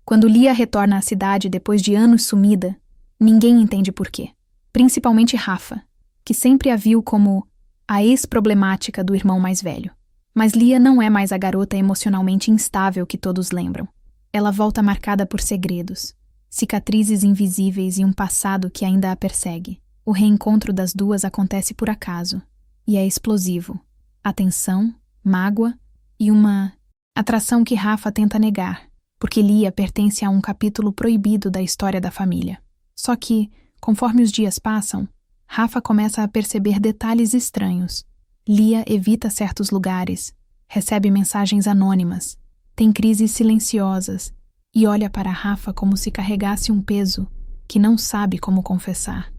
Quando Lia retorna à cidade depois de anos sumida, ninguém entende por quê. Principalmente Rafa, que sempre a viu como a ex-problemática do irmão mais velho. Mas Lia não é mais a garota emocionalmente instável que todos lembram. Ela volta marcada por segredos, cicatrizes invisíveis e um passado que ainda a persegue. O reencontro das duas acontece por acaso, e é explosivo. Atenção, mágoa e uma atração que Rafa tenta negar, porque Lia pertence a um capítulo proibido da história da família. Só que, conforme os dias passam, Rafa começa a perceber detalhes estranhos. Lia evita certos lugares, recebe mensagens anônimas, tem crises silenciosas e olha para Rafa como se carregasse um peso que não sabe como confessar.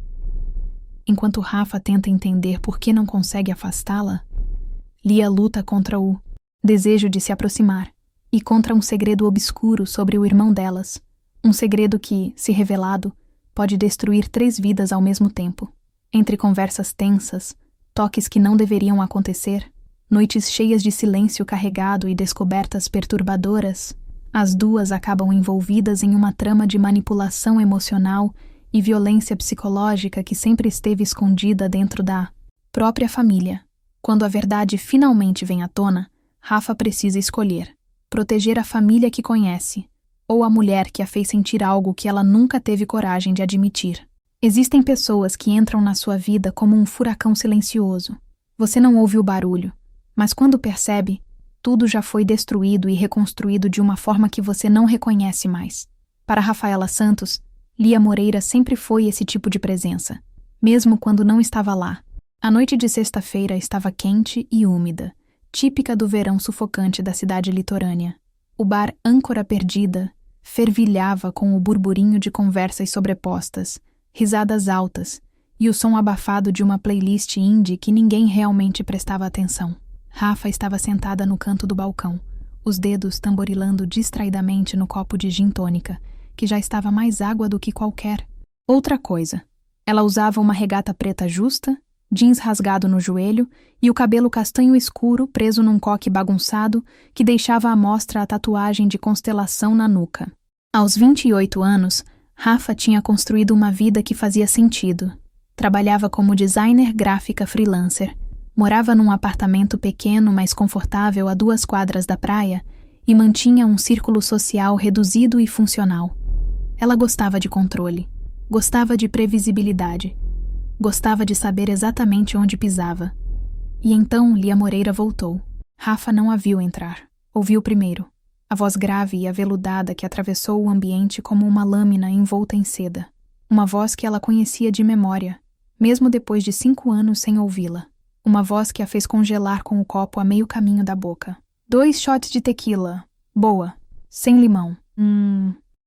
Enquanto Rafa tenta entender por que não consegue afastá-la, Lia luta contra o desejo de se aproximar e contra um segredo obscuro sobre o irmão delas, um segredo que, se revelado, pode destruir 3 vidas ao mesmo tempo. Entre conversas tensas, toques que não deveriam acontecer, noites cheias de silêncio carregado e descobertas perturbadoras, as duas acabam envolvidas em uma trama de manipulação emocional e violência psicológica que sempre esteve escondida dentro da própria família. Quando a verdade finalmente vem à tona, Rafa precisa escolher: proteger a família que conhece, ou a mulher que a fez sentir algo que ela nunca teve coragem de admitir. Existem pessoas que entram na sua vida como um furacão silencioso. Você não ouve o barulho, mas quando percebe, tudo já foi destruído e reconstruído de uma forma que você não reconhece mais. Para Rafaela Santos, Lia Moreira sempre foi esse tipo de presença, mesmo quando não estava lá. A noite de sexta-feira estava quente e úmida, típica do verão sufocante da cidade litorânea. O bar Âncora Perdida fervilhava com o burburinho de conversas sobrepostas, risadas altas e o som abafado de uma playlist indie que ninguém realmente prestava atenção. Rafa estava sentada no canto do balcão, os dedos tamborilando distraidamente no copo de gin tônica, que já estava mais água do que qualquer outra coisa. Ela usava uma regata preta justa, jeans rasgado no joelho e o cabelo castanho escuro preso num coque bagunçado que deixava à mostra a tatuagem de constelação na nuca. Aos 28 anos, Rafa tinha construído uma vida que fazia sentido. Trabalhava como designer gráfica freelancer, morava num apartamento pequeno, mas confortável a 2 quadras da praia e mantinha um círculo social reduzido e funcional. Ela gostava de controle, gostava de previsibilidade, gostava de saber exatamente onde pisava. E então Lia Moreira voltou. Rafa não a viu entrar. Ouviu primeiro a voz grave e aveludada que atravessou o ambiente como uma lâmina envolta em seda. Uma voz que ela conhecia de memória, mesmo depois de 5 anos sem ouvi-la. Uma voz que a fez congelar com o copo a meio caminho da boca. 2 shots de tequila. Boa. Sem limão.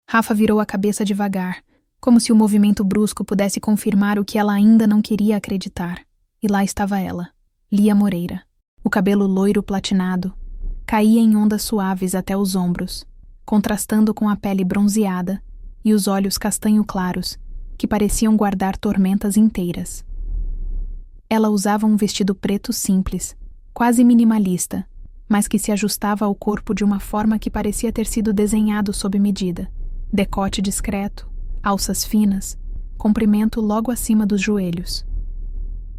Rafa virou a cabeça devagar, como se o movimento brusco pudesse confirmar o que ela ainda não queria acreditar. E lá estava ela, Lia Moreira. O cabelo loiro platinado caía em ondas suaves até os ombros, contrastando com a pele bronzeada e os olhos castanho claros, que pareciam guardar tormentas inteiras. Ela usava um vestido preto simples, quase minimalista, mas que se ajustava ao corpo de uma forma que parecia ter sido desenhado sob medida. Decote discreto, alças finas, comprimento logo acima dos joelhos.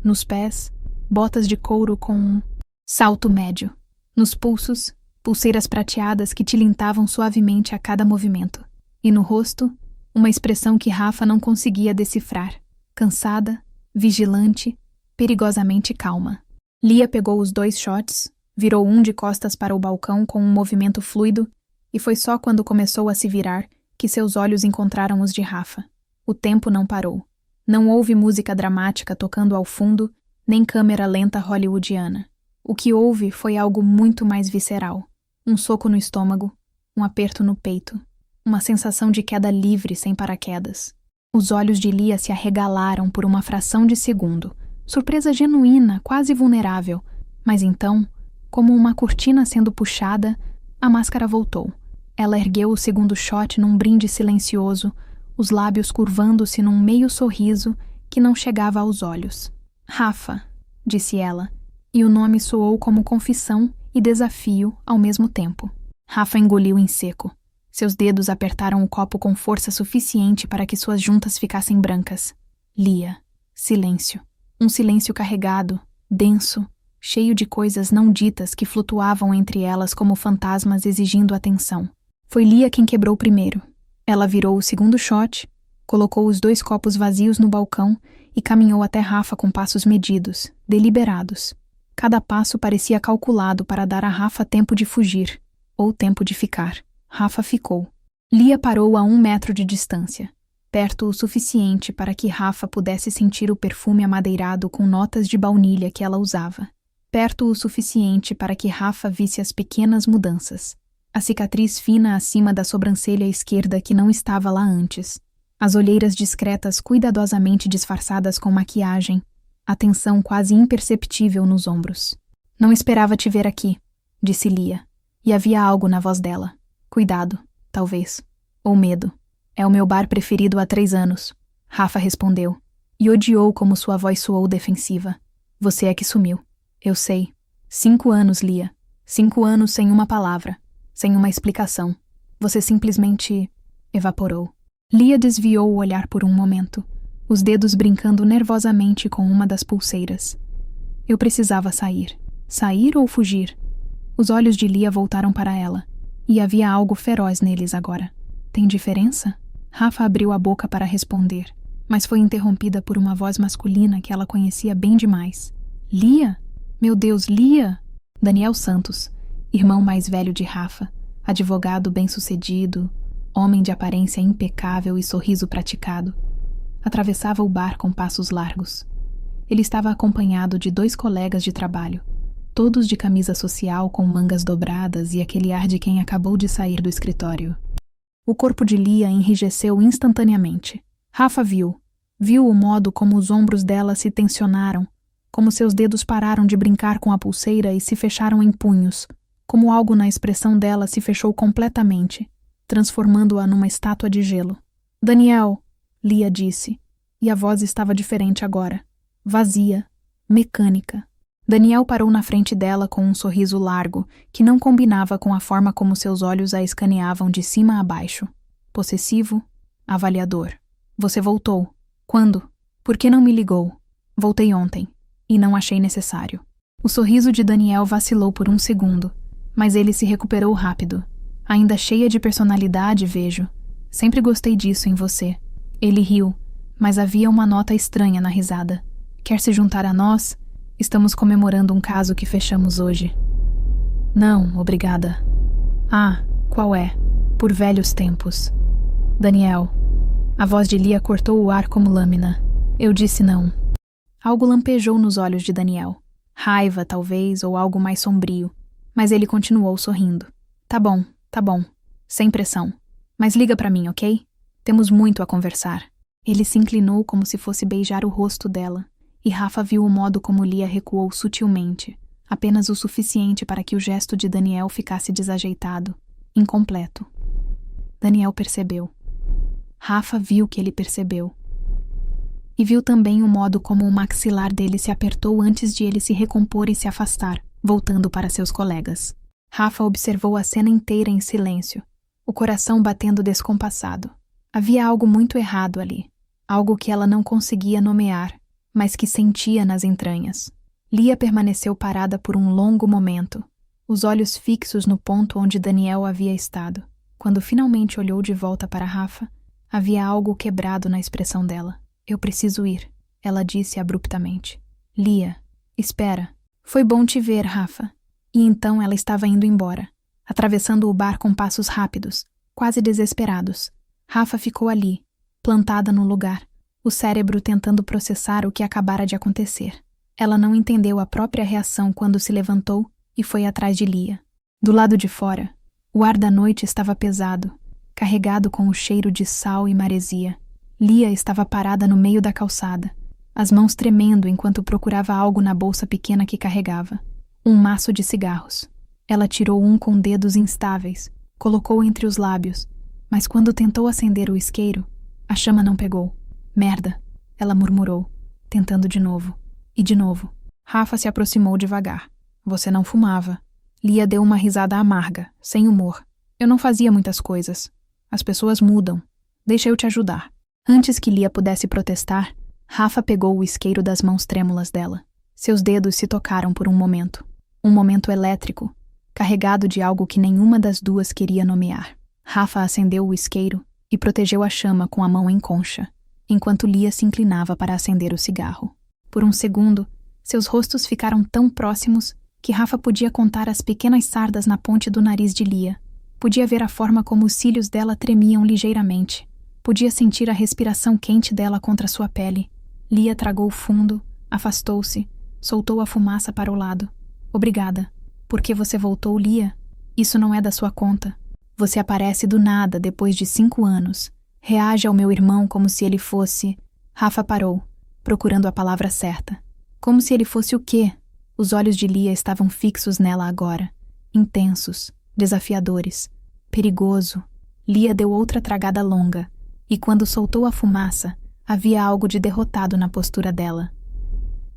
Nos pés, botas de couro com um salto médio. Nos pulsos, pulseiras prateadas que tilintavam suavemente a cada movimento. E no rosto, uma expressão que Rafa não conseguia decifrar. Cansada, vigilante, perigosamente calma. Lia pegou os 2 shots, virou um de costas para o balcão com um movimento fluido e foi só quando começou a se virar que seus olhos encontraram os de Rafa. O tempo não parou. Não houve música dramática tocando ao fundo, nem câmera lenta hollywoodiana. O que houve foi algo muito mais visceral. Um soco no estômago, um aperto no peito, uma sensação de queda livre sem paraquedas. Os olhos de Lia se arregalaram por uma fração de segundo. Surpresa genuína, quase vulnerável. Mas então, como uma cortina sendo puxada, a máscara voltou. Ela ergueu o segundo shot num brinde silencioso, os lábios curvando-se num meio sorriso que não chegava aos olhos. Rafa, disse ela, e o nome soou como confissão e desafio ao mesmo tempo. Rafa engoliu em seco. Seus dedos apertaram o copo com força suficiente para que suas juntas ficassem brancas. Lia. Silêncio. Um silêncio carregado, denso, cheio de coisas não ditas que flutuavam entre elas como fantasmas exigindo atenção. Foi Lia quem quebrou primeiro. Ela virou o segundo shot, colocou os 2 copos vazios no balcão e caminhou até Rafa com passos medidos, deliberados. Cada passo parecia calculado para dar a Rafa tempo de fugir, ou tempo de ficar. Rafa ficou. Lia parou a 1 metro de distância, perto o suficiente para que Rafa pudesse sentir o perfume amadeirado com notas de baunilha que ela usava. Perto o suficiente para que Rafa visse as pequenas mudanças. A cicatriz fina acima da sobrancelha esquerda que não estava lá antes. As olheiras discretas cuidadosamente disfarçadas com maquiagem. A tensão quase imperceptível nos ombros. Não esperava te ver aqui, disse Lia. E havia algo na voz dela. Cuidado, talvez. Ou medo. É o meu bar preferido há 3 anos. Rafa respondeu. E odiou como sua voz soou defensiva. Você é que sumiu. Eu sei. 5 anos, Lia. 5 anos sem uma palavra. Sem uma explicação. Você simplesmente evaporou. Lia desviou o olhar por um momento, os dedos brincando nervosamente com uma das pulseiras. Eu precisava sair. Sair ou fugir? Os olhos de Lia voltaram para ela, e havia algo feroz neles agora. Tem diferença? Rafa abriu a boca para responder, mas foi interrompida por uma voz masculina que ela conhecia bem demais. Lia? Meu Deus, Lia! Daniel Santos, irmão mais velho de Rafa, advogado bem-sucedido, homem de aparência impecável e sorriso praticado, atravessava o bar com passos largos. Ele estava acompanhado de 2 colegas de trabalho, todos de camisa social com mangas dobradas e aquele ar de quem acabou de sair do escritório. O corpo de Lia enrijeceu instantaneamente. Rafa viu o modo como os ombros dela se tensionaram, como seus dedos pararam de brincar com a pulseira e se fecharam em punhos, como algo na expressão dela se fechou completamente, transformando-a numa estátua de gelo. Daniel, Lia disse, e a voz estava diferente agora, vazia, mecânica. Daniel parou na frente dela com um sorriso largo, que não combinava com a forma como seus olhos a escaneavam de cima a baixo. Possessivo, avaliador. Você voltou. Quando? Por que não me ligou? Voltei ontem, e não achei necessário. O sorriso de Daniel vacilou por um segundo, mas ele se recuperou rápido. Ainda cheia de personalidade, vejo. Sempre gostei disso em você. Ele riu, mas havia uma nota estranha na risada. Quer se juntar a nós? Estamos comemorando um caso que fechamos hoje. Não, obrigada. Ah, qual é? Por velhos tempos. Daniel. A voz de Lia cortou o ar como lâmina. Eu disse não. Algo lampejou nos olhos de Daniel. Raiva, talvez, ou algo mais sombrio. Mas ele continuou sorrindo. Tá bom. Sem pressão. Mas liga pra mim, ok? Temos muito a conversar. Ele se inclinou como se fosse beijar o rosto dela, e Rafa viu o modo como Lia recuou sutilmente, apenas o suficiente para que o gesto de Daniel ficasse desajeitado, incompleto. Daniel percebeu. Rafa viu que ele percebeu. E viu também o modo como o maxilar dele se apertou antes de ele se recompor e se afastar, voltando para seus colegas. Rafa observou a cena inteira em silêncio, o coração batendo descompassado. Havia algo muito errado ali, algo que ela não conseguia nomear, mas que sentia nas entranhas. Lia permaneceu parada por um longo momento, os olhos fixos no ponto onde Daniel havia estado. Quando finalmente olhou de volta para Rafa, havia algo quebrado na expressão dela. Eu preciso ir, ela disse abruptamente. Lia, espera. Foi bom te ver, Rafa. E então ela estava indo embora, atravessando o bar com passos rápidos, quase desesperados. Rafa ficou ali, plantada no lugar, o cérebro tentando processar o que acabara de acontecer. Ela não entendeu a própria reação quando se levantou e foi atrás de Lia. Do lado de fora, o ar da noite estava pesado, carregado com o cheiro de sal e maresia. Lia estava parada no meio da calçada, as mãos tremendo enquanto procurava algo na bolsa pequena que carregava. Um maço de cigarros. Ela tirou um com dedos instáveis, colocou entre os lábios, mas quando tentou acender o isqueiro, a chama não pegou. Merda, ela murmurou, tentando de novo. E de novo. Rafa se aproximou devagar. Você não fumava. Lia deu uma risada amarga, sem humor. Eu não fazia muitas coisas. As pessoas mudam. Deixa eu te ajudar. Antes que Lia pudesse protestar, Rafa pegou o isqueiro das mãos trêmulas dela. Seus dedos se tocaram por um momento elétrico, carregado de algo que nenhuma das duas queria nomear. Rafa acendeu o isqueiro e protegeu a chama com a mão em concha, enquanto Lia se inclinava para acender o cigarro. Por um segundo, seus rostos ficaram tão próximos que Rafa podia contar as pequenas sardas na ponte do nariz de Lia. Podia ver a forma como os cílios dela tremiam ligeiramente. Podia sentir a respiração quente dela contra sua pele. Lia tragou fundo, afastou-se, soltou a fumaça para o lado. Obrigada. Por que você voltou, Lia? Isso não é da sua conta. Você aparece do nada depois de 5 anos. Reage ao meu irmão como se ele fosse... Rafa parou, procurando a palavra certa. Como se ele fosse o quê? Os olhos de Lia estavam fixos nela agora. Intensos, desafiadores, perigoso. Lia deu outra tragada longa, e quando soltou a fumaça, havia algo de derrotado na postura dela.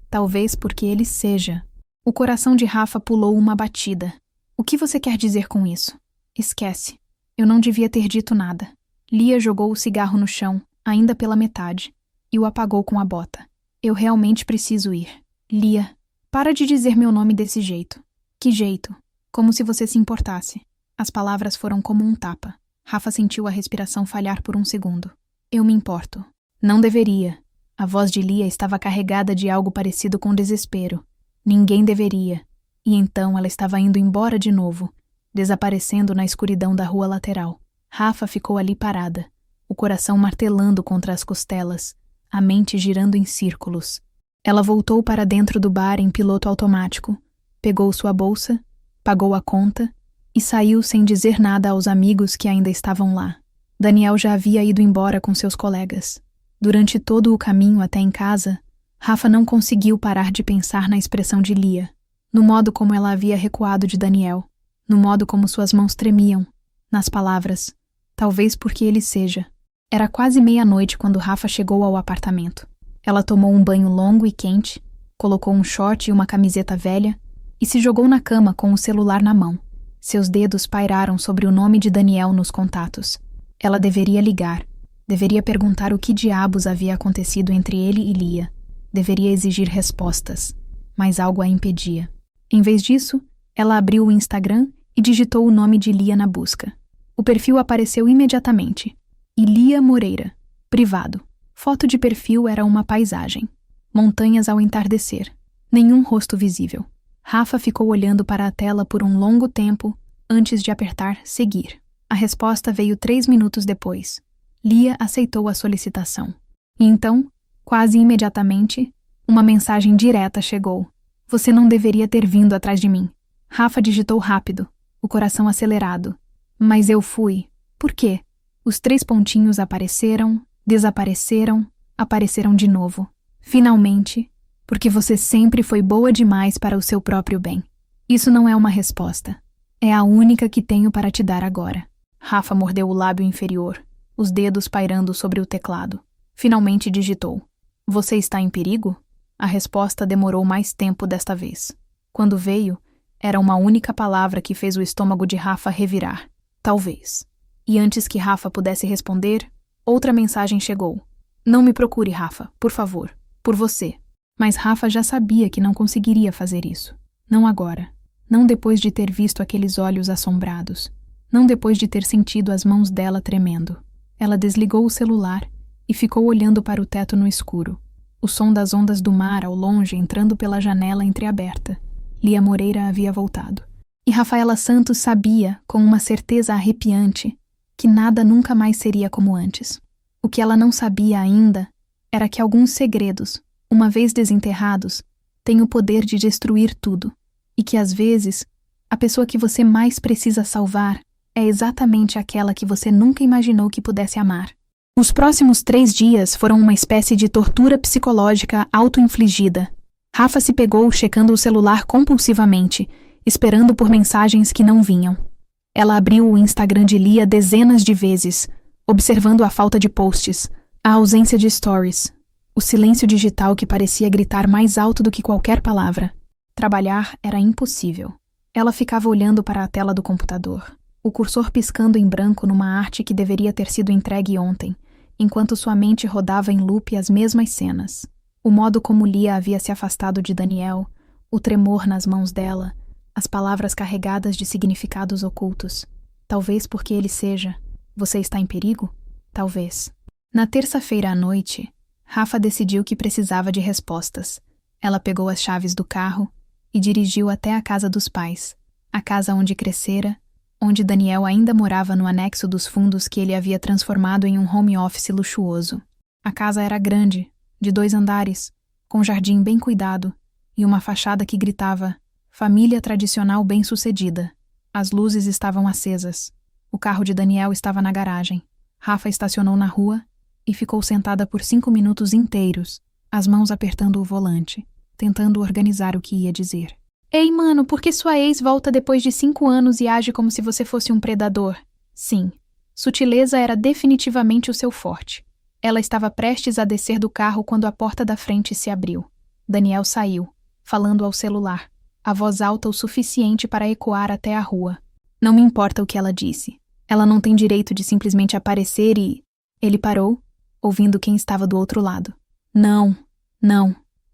Talvez porque ele seja. O coração de Rafa pulou uma batida. O que você quer dizer com isso? Esquece. Eu não devia ter dito nada. Lia jogou o cigarro no chão, ainda pela metade, e o apagou com a bota. Eu realmente preciso ir. Lia, para de dizer meu nome desse jeito. Que jeito? Como se você se importasse. As palavras foram como um tapa. Rafa sentiu a respiração falhar por um segundo. Eu me importo. Não deveria. A voz de Lia estava carregada de algo parecido com desespero. Ninguém deveria. E então ela estava indo embora de novo, desaparecendo na escuridão da rua lateral. Rafa ficou ali parada, o coração martelando contra as costelas, a mente girando em círculos. Ela voltou para dentro do bar em piloto automático, pegou sua bolsa, pagou a conta e saiu sem dizer nada aos amigos que ainda estavam lá. Daniel já havia ido embora com seus colegas. Durante todo o caminho até em casa, Rafa não conseguiu parar de pensar na expressão de Lia, no modo como ela havia recuado de Daniel, no modo como suas mãos tremiam, nas palavras, talvez porque ele seja. Era quase meia-noite quando Rafa chegou ao apartamento. Ela tomou um banho longo e quente, colocou um short e uma camiseta velha e se jogou na cama com o celular na mão. Seus dedos pairaram sobre o nome de Daniel nos contatos. Ela deveria ligar, deveria perguntar o que diabos havia acontecido entre ele e Lia. Deveria exigir respostas, mas algo a impedia. Em vez disso, ela abriu o Instagram e digitou o nome de Lia na busca. O perfil apareceu imediatamente. Lia Moreira, privado. Foto de perfil era uma paisagem. Montanhas ao entardecer. Nenhum rosto visível. Rafa ficou olhando para a tela por um longo tempo antes de apertar seguir. A resposta veio 3 minutos depois. Lia aceitou a solicitação. E então, quase imediatamente, uma mensagem direta chegou. Você não deveria ter vindo atrás de mim. Rafa digitou rápido, o coração acelerado. Mas eu fui. Por quê? Os 3 pontinhos apareceram, desapareceram, apareceram de novo. Finalmente, porque você sempre foi boa demais para o seu próprio bem. Isso não é uma resposta. É a única que tenho para te dar agora. Rafa mordeu o lábio inferior, os dedos pairando sobre o teclado. Finalmente digitou. Você está em perigo? A resposta demorou mais tempo desta vez. Quando veio, era uma única palavra que fez o estômago de Rafa revirar. Talvez. E antes que Rafa pudesse responder, outra mensagem chegou. Não me procure, Rafa, por favor. Por você. Mas Rafa já sabia que não conseguiria fazer isso. Não agora. Não depois de ter visto aqueles olhos assombrados. Não depois de ter sentido as mãos dela tremendo. Ela desligou o celular e ficou olhando para o teto no escuro. O som das ondas do mar ao longe entrando pela janela entreaberta. Lia Moreira havia voltado. E Rafaela Santos sabia, com uma certeza arrepiante, que nada nunca mais seria como antes. O que ela não sabia ainda era que alguns segredos, uma vez desenterrados, têm o poder de destruir tudo. E que, às vezes, a pessoa que você mais precisa salvar é exatamente aquela que você nunca imaginou que pudesse amar. Os próximos 3 dias foram uma espécie de tortura psicológica auto-infligida. Rafa se pegou checando o celular compulsivamente, esperando por mensagens que não vinham. Ela abriu o Instagram de Lia dezenas de vezes, observando a falta de posts, a ausência de stories, o silêncio digital que parecia gritar mais alto do que qualquer palavra. Trabalhar era impossível. Ela ficava olhando para a tela do computador. o cursor piscando em branco numa arte que deveria ter sido entregue ontem, enquanto sua mente rodava em loop as mesmas cenas. O modo como Lia havia se afastado de Daniel, o tremor nas mãos dela, as palavras carregadas de significados ocultos. Talvez porque ele seja: "Você está em perigo?" Talvez. Na terça-feira à noite, Rafa decidiu que precisava de respostas. Ela pegou as chaves do carro e dirigiu até a casa dos pais, a casa onde crescera, onde Daniel ainda morava no anexo dos fundos que ele havia transformado em um home office luxuoso. A casa era grande, de 2 andares, com jardim bem cuidado e uma fachada que gritava: "Família tradicional bem-sucedida". As luzes estavam acesas. O carro de Daniel estava na garagem. Rafa estacionou na rua e ficou sentada por 5 minutos inteiros, as mãos apertando o volante, tentando organizar o que ia dizer. "Ei, mano, por que sua ex volta depois de 5 anos e age como se você fosse um predador?" Sim, sutileza era definitivamente o seu forte. Ela estava prestes a descer do carro quando a porta da frente se abriu. Daniel saiu, falando ao celular, a voz alta o suficiente para ecoar até a rua. Não me importa o que ela disse. Ela não tem direito de simplesmente aparecer e... Ele parou, ouvindo quem estava do outro lado. Não,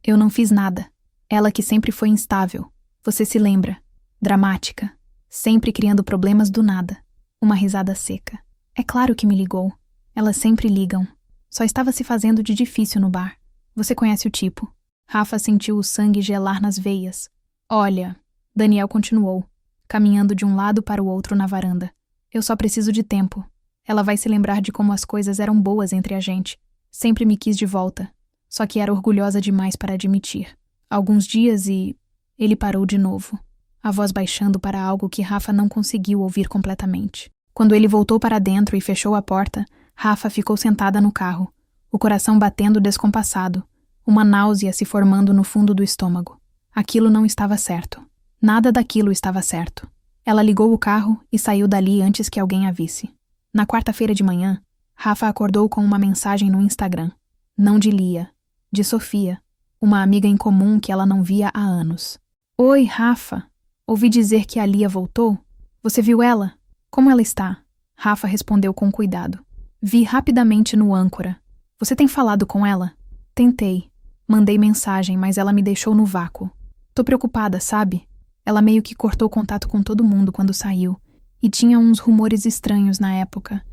eu não fiz nada. Ela que sempre foi instável. Você se lembra? Dramática. Sempre criando problemas do nada. Uma risada seca. É claro que me ligou. Elas sempre ligam. Só estava se fazendo de difícil no bar. Você conhece o tipo. Rafa sentiu o sangue gelar nas veias. Olha, Daniel continuou, caminhando de um lado para o outro na varanda. Eu só preciso de tempo. Ela vai se lembrar de como as coisas eram boas entre a gente. Sempre me quis de volta. Só que era orgulhosa demais para admitir. Alguns dias e... Ele parou de novo, a voz baixando para algo que Rafa não conseguiu ouvir completamente. Quando ele voltou para dentro e fechou a porta, Rafa ficou sentada no carro, o coração batendo descompassado, uma náusea se formando no fundo do estômago. Aquilo não estava certo. Nada daquilo estava certo. Ela ligou o carro e saiu dali antes que alguém a visse. Na quarta-feira de manhã, Rafa acordou com uma mensagem no Instagram. Não de Lia, de Sofia, uma amiga em comum que ela não via há anos. Oi, Rafa. Ouvi dizer que a Lia voltou. Você viu ela? Como ela está? Rafa respondeu com cuidado. Vi rapidamente no âncora. Você tem falado com ela? Tentei. Mandei mensagem, mas ela me deixou no vácuo. Tô preocupada, sabe? Ela meio que cortou contato com todo mundo quando saiu. E tinha uns rumores estranhos na época.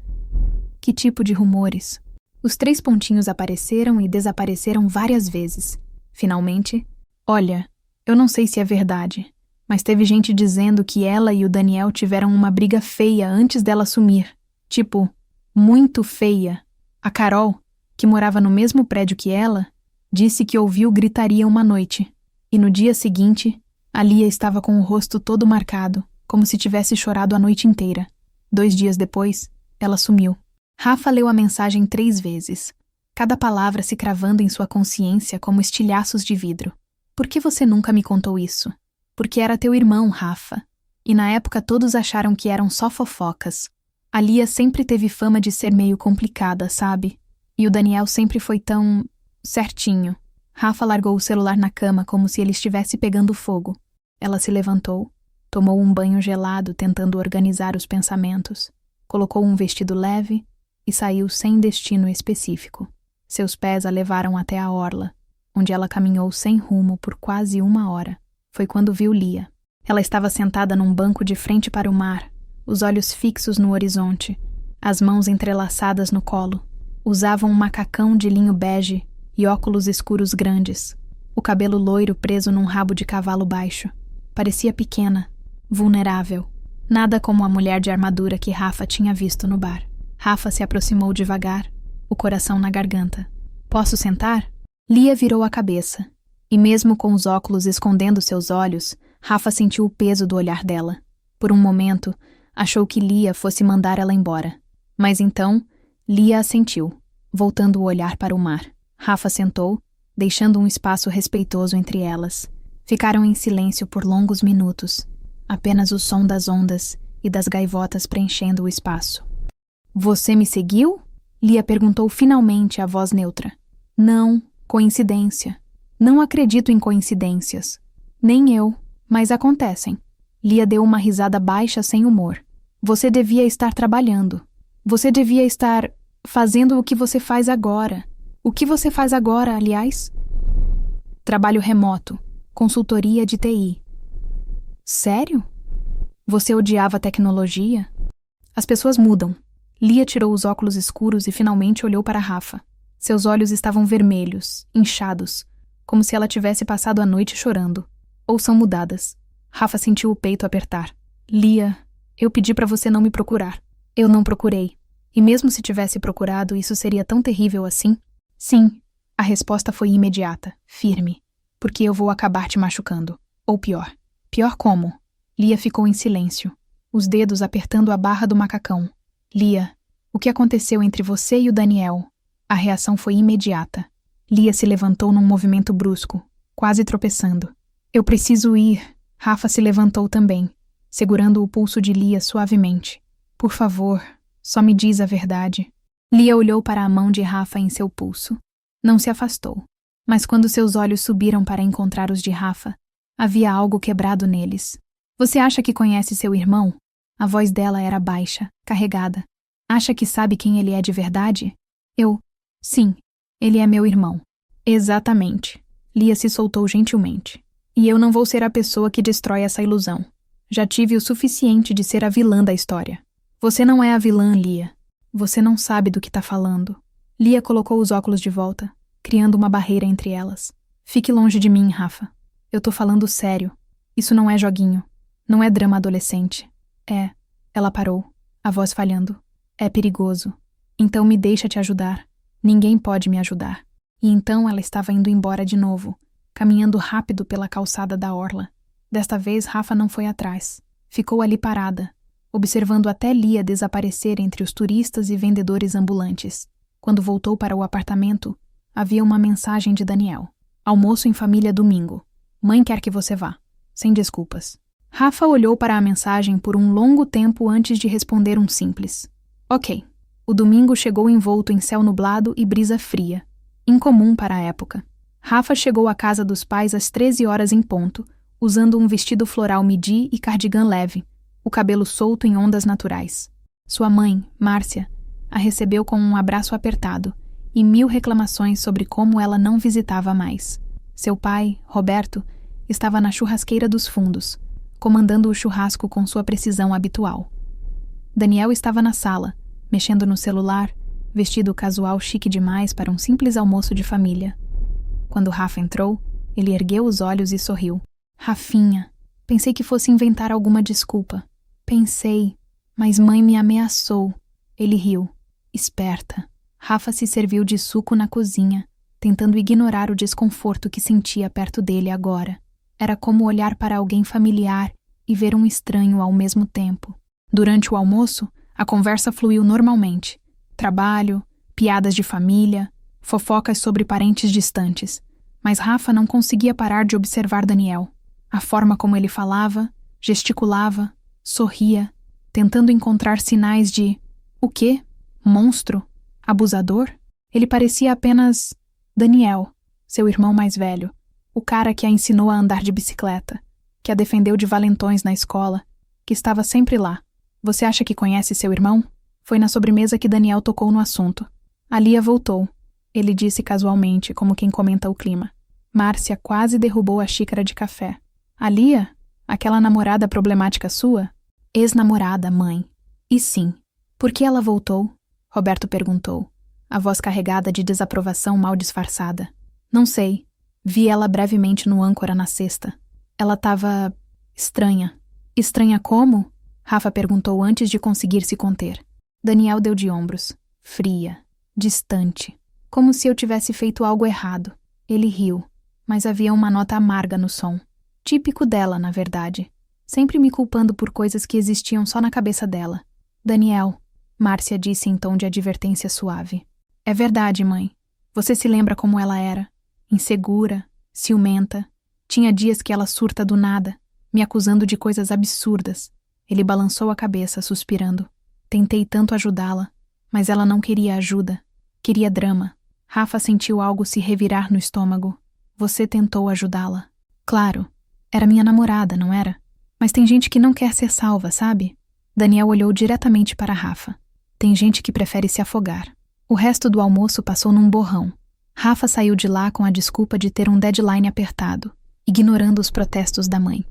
Que tipo de rumores? Os 3 pontinhos apareceram e desapareceram várias vezes. Finalmente, olha, eu não sei se é verdade, mas teve gente dizendo que ela e o Daniel tiveram uma briga feia antes dela sumir. Tipo, muito feia. A Carol, que morava no mesmo prédio que ela, disse que ouviu gritaria uma noite. E no dia seguinte, a Lia estava com o rosto todo marcado, como se tivesse chorado a noite inteira. 2 dias depois, ela sumiu. Rafa leu a mensagem 3 vezes, cada palavra se cravando em sua consciência como estilhaços de vidro. Por que você nunca me contou isso? Porque era teu irmão, Rafa. E na época todos acharam que eram só fofocas. A Lia sempre teve fama de ser meio complicada, sabe? E o Daniel sempre foi tão... certinho. Rafa largou o celular na cama como se ele estivesse pegando fogo. Ela se levantou, tomou um banho gelado tentando organizar os pensamentos, colocou um vestido leve e saiu sem destino específico. Seus pés a levaram até a orla, onde ela caminhou sem rumo por quase 1 hora. Foi quando viu Lia. Ela estava sentada num banco de frente para o mar, os olhos fixos no horizonte, as mãos entrelaçadas no colo. Usava um macacão de linho bege e óculos escuros grandes, o cabelo loiro preso num rabo de cavalo baixo. Parecia pequena, vulnerável. Nada como a mulher de armadura que Rafa tinha visto no bar. Rafa se aproximou devagar, o coração na garganta. Posso sentar? Lia virou a cabeça, e mesmo com os óculos escondendo seus olhos, Rafa sentiu o peso do olhar dela. Por um momento, achou que Lia fosse mandar ela embora. Mas então, Lia assentiu, voltando o olhar para o mar. Rafa sentou, deixando um espaço respeitoso entre elas. Ficaram em silêncio por longos minutos, apenas o som das ondas e das gaivotas preenchendo o espaço. Você me seguiu? Lia perguntou finalmente, a voz neutra. Não, coincidência. Não acredito em coincidências. Nem eu, mas acontecem. Lia deu uma risada baixa sem humor. Você devia estar trabalhando. Você devia estar fazendo o que você faz agora. O que você faz agora, aliás? Trabalho remoto, consultoria de TI. Sério? Você odiava tecnologia? As pessoas mudam. Lia tirou os óculos escuros e finalmente olhou para Rafa. Seus olhos estavam vermelhos, inchados, como se ela tivesse passado a noite chorando. Ou são mudadas. Rafa sentiu o peito apertar. Lia, eu pedi para você não me procurar. Eu não procurei. E mesmo se tivesse procurado, isso seria tão terrível assim? Sim. A resposta foi imediata, firme. Porque eu vou acabar te machucando. Ou pior. Pior como? Lia ficou em silêncio, os dedos apertando a barra do macacão. Lia, o que aconteceu entre você e o Daniel? A reação foi imediata. Lia se levantou num movimento brusco, quase tropeçando. Eu preciso ir. Rafa se levantou também, segurando o pulso de Lia suavemente. Por favor, só me diz a verdade. Lia olhou para a mão de Rafa em seu pulso. Não se afastou, mas quando seus olhos subiram para encontrar os de Rafa, havia algo quebrado neles. Você acha que conhece seu irmão? A voz dela era baixa, carregada. Acha que sabe quem ele é de verdade? Sim, ele é meu irmão. Exatamente. Lia se soltou gentilmente. E eu não vou ser a pessoa que destrói essa ilusão. Já tive o suficiente de ser a vilã da história. Você não é a vilã, Lia. Você não sabe do que tá falando. Lia colocou os óculos de volta, criando uma barreira entre elas. Fique longe de mim, Rafa. Eu tô falando sério. Isso não é joguinho. Não é drama adolescente. É. Ela parou, a voz falhando. É perigoso. Então me deixa te ajudar. Ninguém pode me ajudar. E então ela estava indo embora de novo, caminhando rápido pela calçada da orla. Desta vez Rafa não foi atrás. Ficou ali parada, observando até Lia desaparecer entre os turistas e vendedores ambulantes. Quando voltou para o apartamento, havia uma mensagem de Daniel. Almoço em família domingo. Mãe quer que você vá. Sem desculpas. Rafa olhou para a mensagem por um longo tempo antes de responder um simples. Ok. O domingo chegou envolto em céu nublado e brisa fria. Incomum para a época. Rafa chegou à casa dos pais às 13 horas em ponto, usando um vestido floral midi e cardigã leve, o cabelo solto em ondas naturais. Sua mãe, Márcia, a recebeu com um abraço apertado e 1000 reclamações sobre como ela não visitava mais. Seu pai, Roberto, estava na churrasqueira dos fundos, comandando o churrasco com sua precisão habitual. Daniel estava na sala, mexendo no celular, vestido casual chique demais para um simples almoço de família. Quando Rafa entrou, ele ergueu os olhos e sorriu. Rafinha, pensei que fosse inventar alguma desculpa. Pensei, mas mãe me ameaçou. Ele riu. Esperta. Rafa se serviu de suco na cozinha, tentando ignorar o desconforto que sentia perto dele agora. Era como olhar para alguém familiar e ver um estranho ao mesmo tempo. Durante o almoço, a conversa fluiu normalmente. Trabalho, piadas de família, fofocas sobre parentes distantes. Mas Rafa não conseguia parar de observar Daniel. A forma como ele falava, gesticulava, sorria, tentando encontrar sinais de... O quê? Monstro? Abusador? Ele parecia apenas... Daniel, seu irmão mais velho. O cara que a ensinou a andar de bicicleta, que a defendeu de valentões na escola, que estava sempre lá. Você acha que conhece seu irmão? Foi na sobremesa que Daniel tocou no assunto. A Lia voltou. Ele disse casualmente, como quem comenta o clima. Márcia quase derrubou a xícara de café. A Lia? Aquela namorada problemática sua? Ex-namorada, mãe. E sim. Por que ela voltou? Roberto perguntou, a voz carregada de desaprovação mal disfarçada. Não sei. Vi ela brevemente no âncora na sexta. Ela estava... estranha. Estranha como? Rafa perguntou antes de conseguir se conter. Daniel deu de ombros. Fria. Distante. Como se eu tivesse feito algo errado. Ele riu, mas havia uma nota amarga no som. Típico dela, na verdade. Sempre me culpando por coisas que existiam só na cabeça dela. Daniel, Márcia disse em tom de advertência suave. É verdade, mãe. Você se lembra como ela era? Insegura, ciumenta. Tinha dias que ela surta do nada, me acusando de coisas absurdas. Ele balançou a cabeça, suspirando. Tentei tanto ajudá-la, mas ela não queria ajuda. Queria drama. Rafa sentiu algo se revirar no estômago. Você tentou ajudá-la. Claro. Era minha namorada, não era? Mas tem gente que não quer ser salva, sabe? Daniel olhou diretamente para Rafa. Tem gente que prefere se afogar. O resto do almoço passou num borrão. Rafa saiu de lá com a desculpa de ter um deadline apertado, ignorando os protestos da mãe.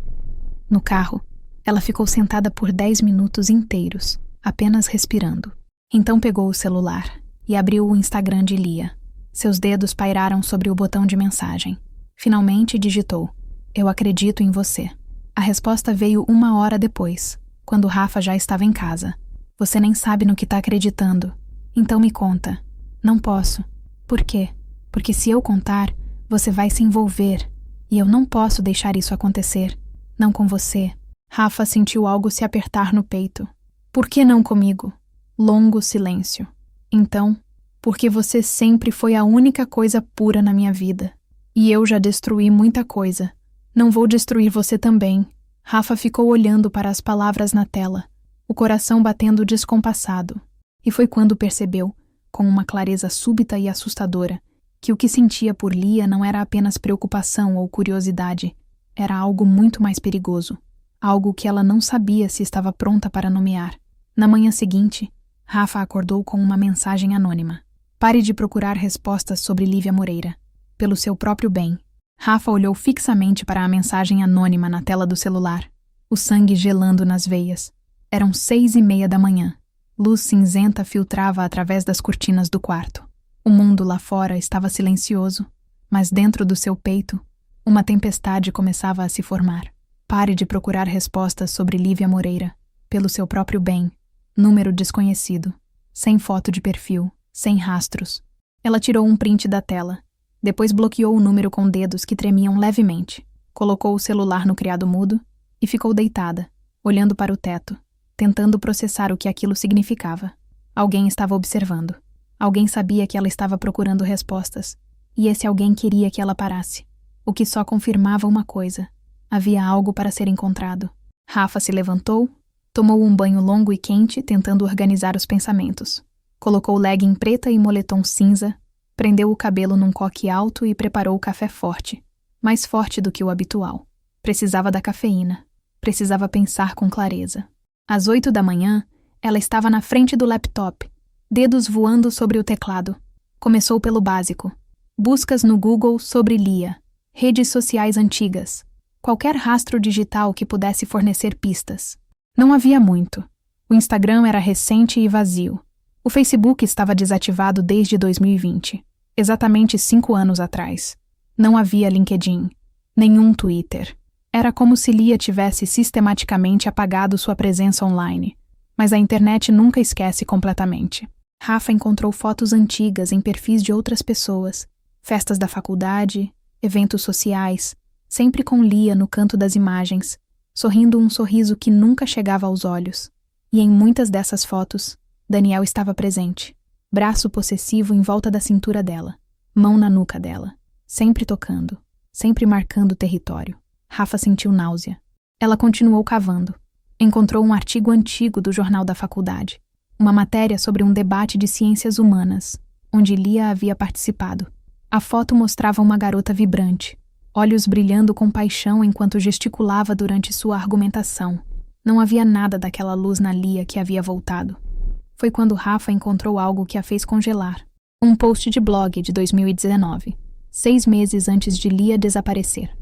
No carro, ela ficou sentada por 10 minutos inteiros, apenas respirando. Então pegou o celular e abriu o Instagram de Lia. Seus dedos pairaram sobre o botão de mensagem. Finalmente digitou: "Eu acredito em você." A resposta veio 1 hora depois, quando Rafa já estava em casa. "Você nem sabe no que está acreditando. Então me conta." "Não posso." "Por quê?" "Porque se eu contar, você vai se envolver. E eu não posso deixar isso acontecer. Não com você." Rafa sentiu algo se apertar no peito. "Por que não comigo?" Longo silêncio. "Então, porque você sempre foi a única coisa pura na minha vida. E eu já destruí muita coisa. Não vou destruir você também." Rafa ficou olhando para as palavras na tela, o coração batendo descompassado. E foi quando percebeu, com uma clareza súbita e assustadora, que o que sentia por Lia não era apenas preocupação ou curiosidade, era algo muito mais perigoso, algo que ela não sabia se estava pronta para nomear. Na manhã seguinte, Rafa acordou com uma mensagem anônima: "Pare de procurar respostas sobre Lívia Moreira. Pelo seu próprio bem." Rafa olhou fixamente para a mensagem anônima na tela do celular, o sangue gelando nas veias. Eram 6:30 da manhã. Luz cinzenta filtrava através das cortinas do quarto. O mundo lá fora estava silencioso, mas dentro do seu peito, uma tempestade começava a se formar. "Pare de procurar respostas sobre Lívia Moreira. Pelo seu próprio bem." Número desconhecido. Sem foto de perfil. Sem rastros. Ela tirou um print da tela. Depois bloqueou o número com dedos que tremiam levemente. Colocou o celular no criado mudo e ficou deitada, olhando para o teto, tentando processar o que aquilo significava. Alguém estava observando. Alguém sabia que ela estava procurando respostas. E esse alguém queria que ela parasse. O que só confirmava uma coisa: havia algo para ser encontrado. Rafa se levantou, tomou um banho longo e quente, tentando organizar os pensamentos. Colocou legging preta e moletom cinza, prendeu o cabelo num coque alto e preparou o café forte, mais forte do que o habitual. Precisava da cafeína. Precisava pensar com clareza. Às 8 da manhã, ela estava na frente do laptop, dedos voando sobre o teclado. Começou pelo básico. Buscas no Google sobre Lia, redes sociais antigas, qualquer rastro digital que pudesse fornecer pistas. Não havia muito. O Instagram era recente e vazio. O Facebook estava desativado desde 2020, exatamente 5 anos atrás. Não havia LinkedIn, nenhum Twitter. Era como se Lia tivesse sistematicamente apagado sua presença online. Mas a internet nunca esquece completamente. Rafa encontrou fotos antigas em perfis de outras pessoas, festas da faculdade, eventos sociais, sempre com Lia no canto das imagens, sorrindo um sorriso que nunca chegava aos olhos. E em muitas dessas fotos, Daniel estava presente, braço possessivo em volta da cintura dela, mão na nuca dela, sempre tocando, sempre marcando território. Rafa sentiu náusea. Ela continuou cavando. Encontrou um artigo antigo do jornal da faculdade, uma matéria sobre um debate de ciências humanas, onde Lia havia participado. A foto mostrava uma garota vibrante, olhos brilhando com paixão enquanto gesticulava durante sua argumentação. Não havia nada daquela luz na Lia que havia voltado. Foi quando Rafa encontrou algo que a fez congelar. Um post de blog de 2019, 6 meses antes de Lia desaparecer.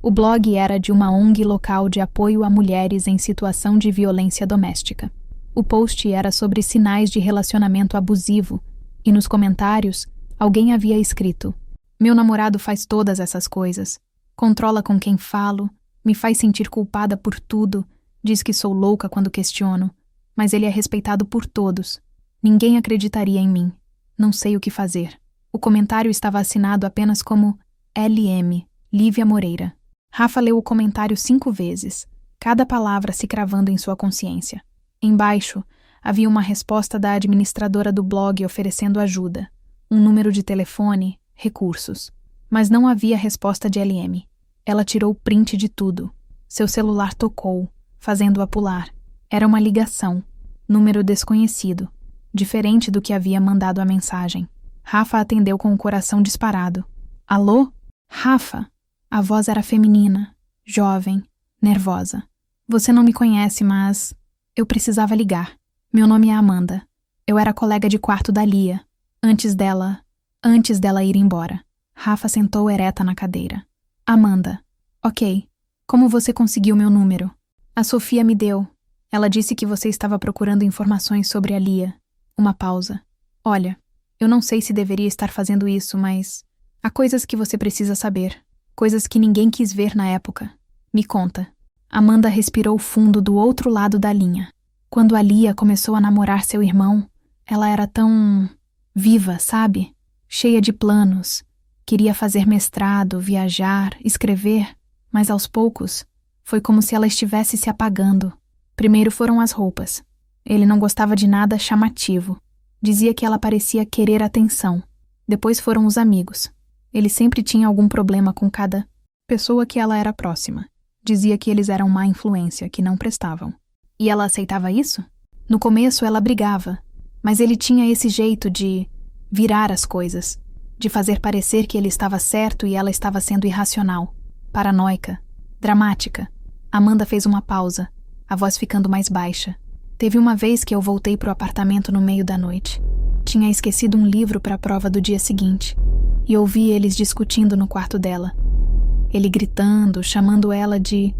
O blog era de uma ONG local de apoio a mulheres em situação de violência doméstica. O post era sobre sinais de relacionamento abusivo e nos comentários alguém havia escrito: "Meu namorado faz todas essas coisas. Controla com quem falo, me faz sentir culpada por tudo, diz que sou louca quando questiono. Mas ele é respeitado por todos. Ninguém acreditaria em mim. Não sei o que fazer." O comentário estava assinado apenas como LM, Lívia Moreira. Rafa leu o comentário 5 vezes, cada palavra se cravando em sua consciência. Embaixo, havia uma resposta da administradora do blog oferecendo ajuda, um número de telefone, recursos. Mas não havia resposta de LM. Ela tirou print de tudo. Seu celular tocou, fazendo-a pular. Era uma ligação, número desconhecido, diferente do que havia mandado a mensagem. Rafa atendeu com o coração disparado. "Alô? Rafa?" A voz era feminina, jovem, nervosa. "Você não me conhece, mas Eu precisava ligar. Meu nome é Amanda. Eu era colega de quarto da Lia. Antes dela ir embora. Rafa sentou ereta na cadeira. Amanda. Ok. Como você conseguiu meu número? A Sofia me deu. Ela disse que você estava procurando informações sobre a Lia. Uma pausa. Olha, eu não sei se deveria estar fazendo isso, mas há coisas que você precisa saber. Coisas que ninguém quis ver na época. Me conta. Amanda respirou fundo do outro lado da linha. Quando a Lia começou a namorar seu irmão, ela era tão viva, sabe? Cheia de planos. Queria fazer mestrado, viajar, escrever, mas aos poucos, foi como se ela estivesse se apagando. Primeiro foram as roupas. Ele não gostava de nada chamativo. Dizia que ela parecia querer atenção. Depois foram os amigos. Ele sempre tinha algum problema com cada pessoa que ela era próxima. Dizia que eles eram má influência, que não prestavam. E ela aceitava isso? No começo ela brigava, mas ele tinha esse jeito de virar as coisas, de fazer parecer que ele estava certo e ela estava sendo irracional, paranoica, dramática. Amanda fez uma pausa, a voz ficando mais baixa. Teve uma vez que eu voltei pro apartamento no meio da noite. Tinha esquecido um livro para a prova do dia seguinte e ouvi eles discutindo no quarto dela. Ele gritando, chamando ela de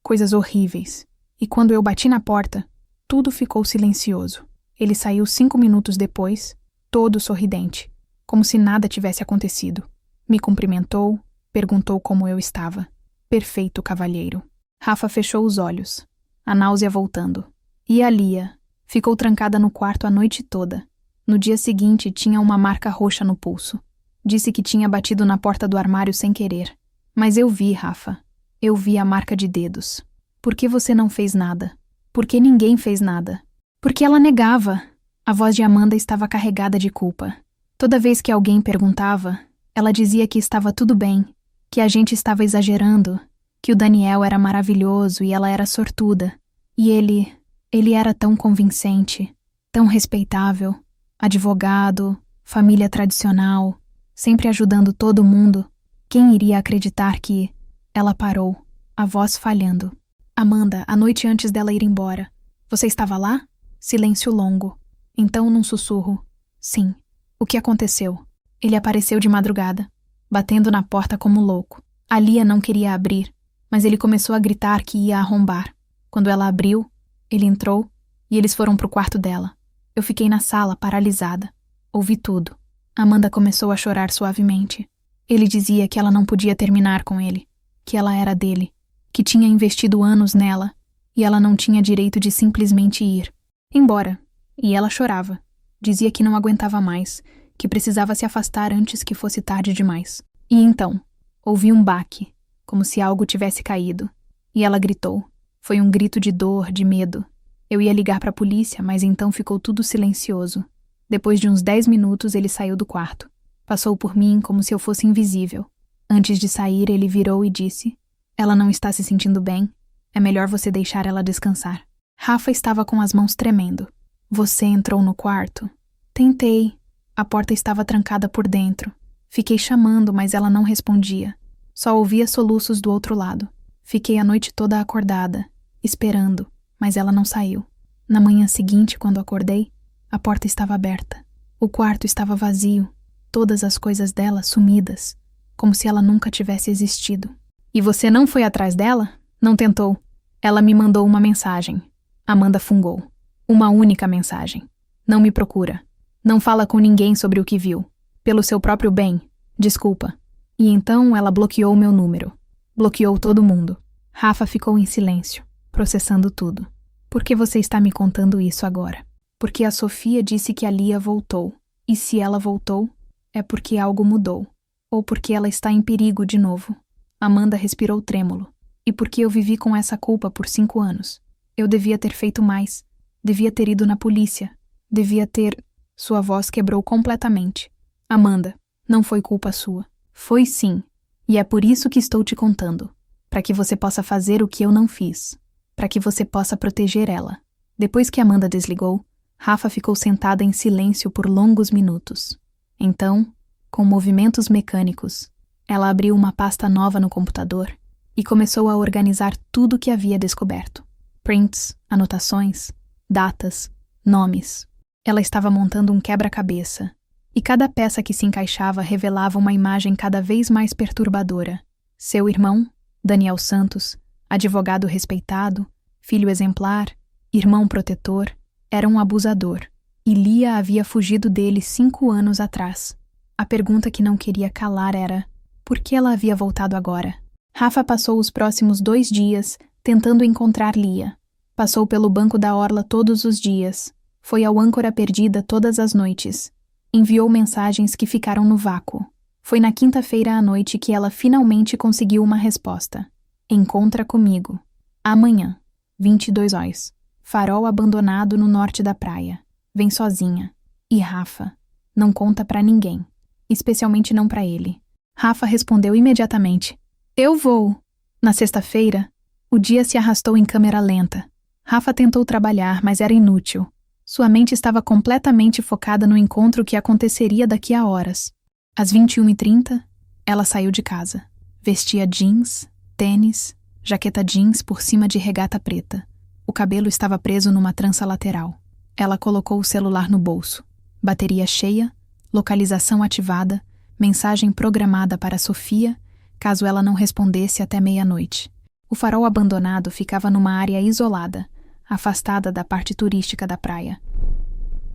coisas horríveis. E quando eu bati na porta, tudo ficou silencioso. Ele saiu 5 minutos depois, todo sorridente, como se nada tivesse acontecido. Me cumprimentou, perguntou como eu estava. Perfeito, cavalheiro. Rafa fechou os olhos, a náusea voltando. E a Lia ficou trancada no quarto a noite toda. No dia seguinte, tinha uma marca roxa no pulso. Disse que tinha batido na porta do armário sem querer. Mas eu vi, Rafa. Eu vi a marca de dedos. Por que você não fez nada? Por que ninguém fez nada? Porque ela negava. A voz de Amanda estava carregada de culpa. Toda vez que alguém perguntava, ela dizia que estava tudo bem, que a gente estava exagerando, que o Daniel era maravilhoso e ela era sortuda. E ele era tão convincente, tão respeitável, advogado, família tradicional, sempre ajudando todo mundo. Quem iria acreditar que... Ela parou, a voz falhando. Amanda, a noite antes dela ir embora. Você estava lá? Silêncio longo. Então, num sussurro. Sim. O que aconteceu? Ele apareceu de madrugada, batendo na porta como louco. A Lia não queria abrir, mas ele começou a gritar que ia arrombar. Quando ela abriu, ele entrou e eles foram pro quarto dela. Eu fiquei na sala, paralisada. Ouvi tudo. Amanda começou a chorar suavemente. Ele dizia que ela não podia terminar com ele, que ela era dele, que tinha investido anos nela, e ela não tinha direito de simplesmente ir embora. E ela chorava. Dizia que não aguentava mais, que precisava se afastar antes que fosse tarde demais. E então, ouvi um baque, como se algo tivesse caído. E ela gritou. Foi um grito de dor, de medo. Eu ia ligar para a polícia, mas então ficou tudo silencioso. Depois de uns 10 minutos, ele saiu do quarto. Passou por mim como se eu fosse invisível. Antes de sair, ele virou e disse: Ela não está se sentindo bem. É melhor você deixar ela descansar. Rafa estava com as mãos tremendo. Você entrou no quarto? Tentei. A porta estava trancada por dentro. Fiquei chamando, mas ela não respondia. Só ouvia soluços do outro lado. Fiquei a noite toda acordada, esperando, mas ela não saiu. Na manhã seguinte, quando acordei, a porta estava aberta. O quarto estava vazio, todas as coisas dela sumidas, como se ela nunca tivesse existido. E você não foi atrás dela? Não tentou. Ela me mandou uma mensagem. Amanda fungou. Uma única mensagem. Não me procura. Não fala com ninguém sobre o que viu. Pelo seu próprio bem. Desculpa. E então ela bloqueou meu número. Bloqueou todo mundo. Rafa ficou em silêncio, processando tudo. Por que você está me contando isso agora? Porque a Sofia disse que a Lia voltou. E se ela voltou, é porque algo mudou. Ou porque ela está em perigo de novo. Amanda respirou trêmulo. E porque eu vivi com essa culpa por 5 anos. Eu devia ter feito mais. Devia ter ido na polícia. Devia ter... Sua voz quebrou completamente. Amanda, não foi culpa sua. Foi sim. E é por isso que estou te contando. Para que você possa fazer o que eu não fiz. Para que você possa proteger ela. Depois que Amanda desligou, Rafa ficou sentada em silêncio por longos minutos. Então, com movimentos mecânicos, ela abriu uma pasta nova no computador e começou a organizar tudo o que havia descoberto. Prints, anotações, datas, nomes. Ela estava montando um quebra-cabeça, e cada peça que se encaixava revelava uma imagem cada vez mais perturbadora. Seu irmão, Daniel Santos, advogado respeitado, filho exemplar, irmão protetor, era um abusador, e Lia havia fugido dele 5 anos atrás. A pergunta que não queria calar era: por que ela havia voltado agora? Rafa passou os próximos 2 dias tentando encontrar Lia. Passou pelo banco da orla todos os dias. Foi ao âncora perdida todas as noites. Enviou mensagens que ficaram no vácuo. Foi na quinta-feira à noite que ela finalmente conseguiu uma resposta. Encontra comigo. Amanhã. 22 horas. Farol abandonado no norte da praia. Vem sozinha. E Rafa, não conta pra ninguém. Especialmente não pra ele. Rafa respondeu imediatamente. Eu vou. Na sexta-feira, o dia se arrastou em câmera lenta. Rafa tentou trabalhar, mas era inútil. Sua mente estava completamente focada no encontro que aconteceria daqui a horas. Às 21h30, ela saiu de casa. Vestia jeans, tênis, jaqueta jeans por cima de regata preta. O cabelo estava preso numa trança lateral. Ela colocou o celular no bolso. Bateria cheia, localização ativada, mensagem programada para Sofia, caso ela não respondesse até meia-noite. O farol abandonado ficava numa área isolada, afastada da parte turística da praia.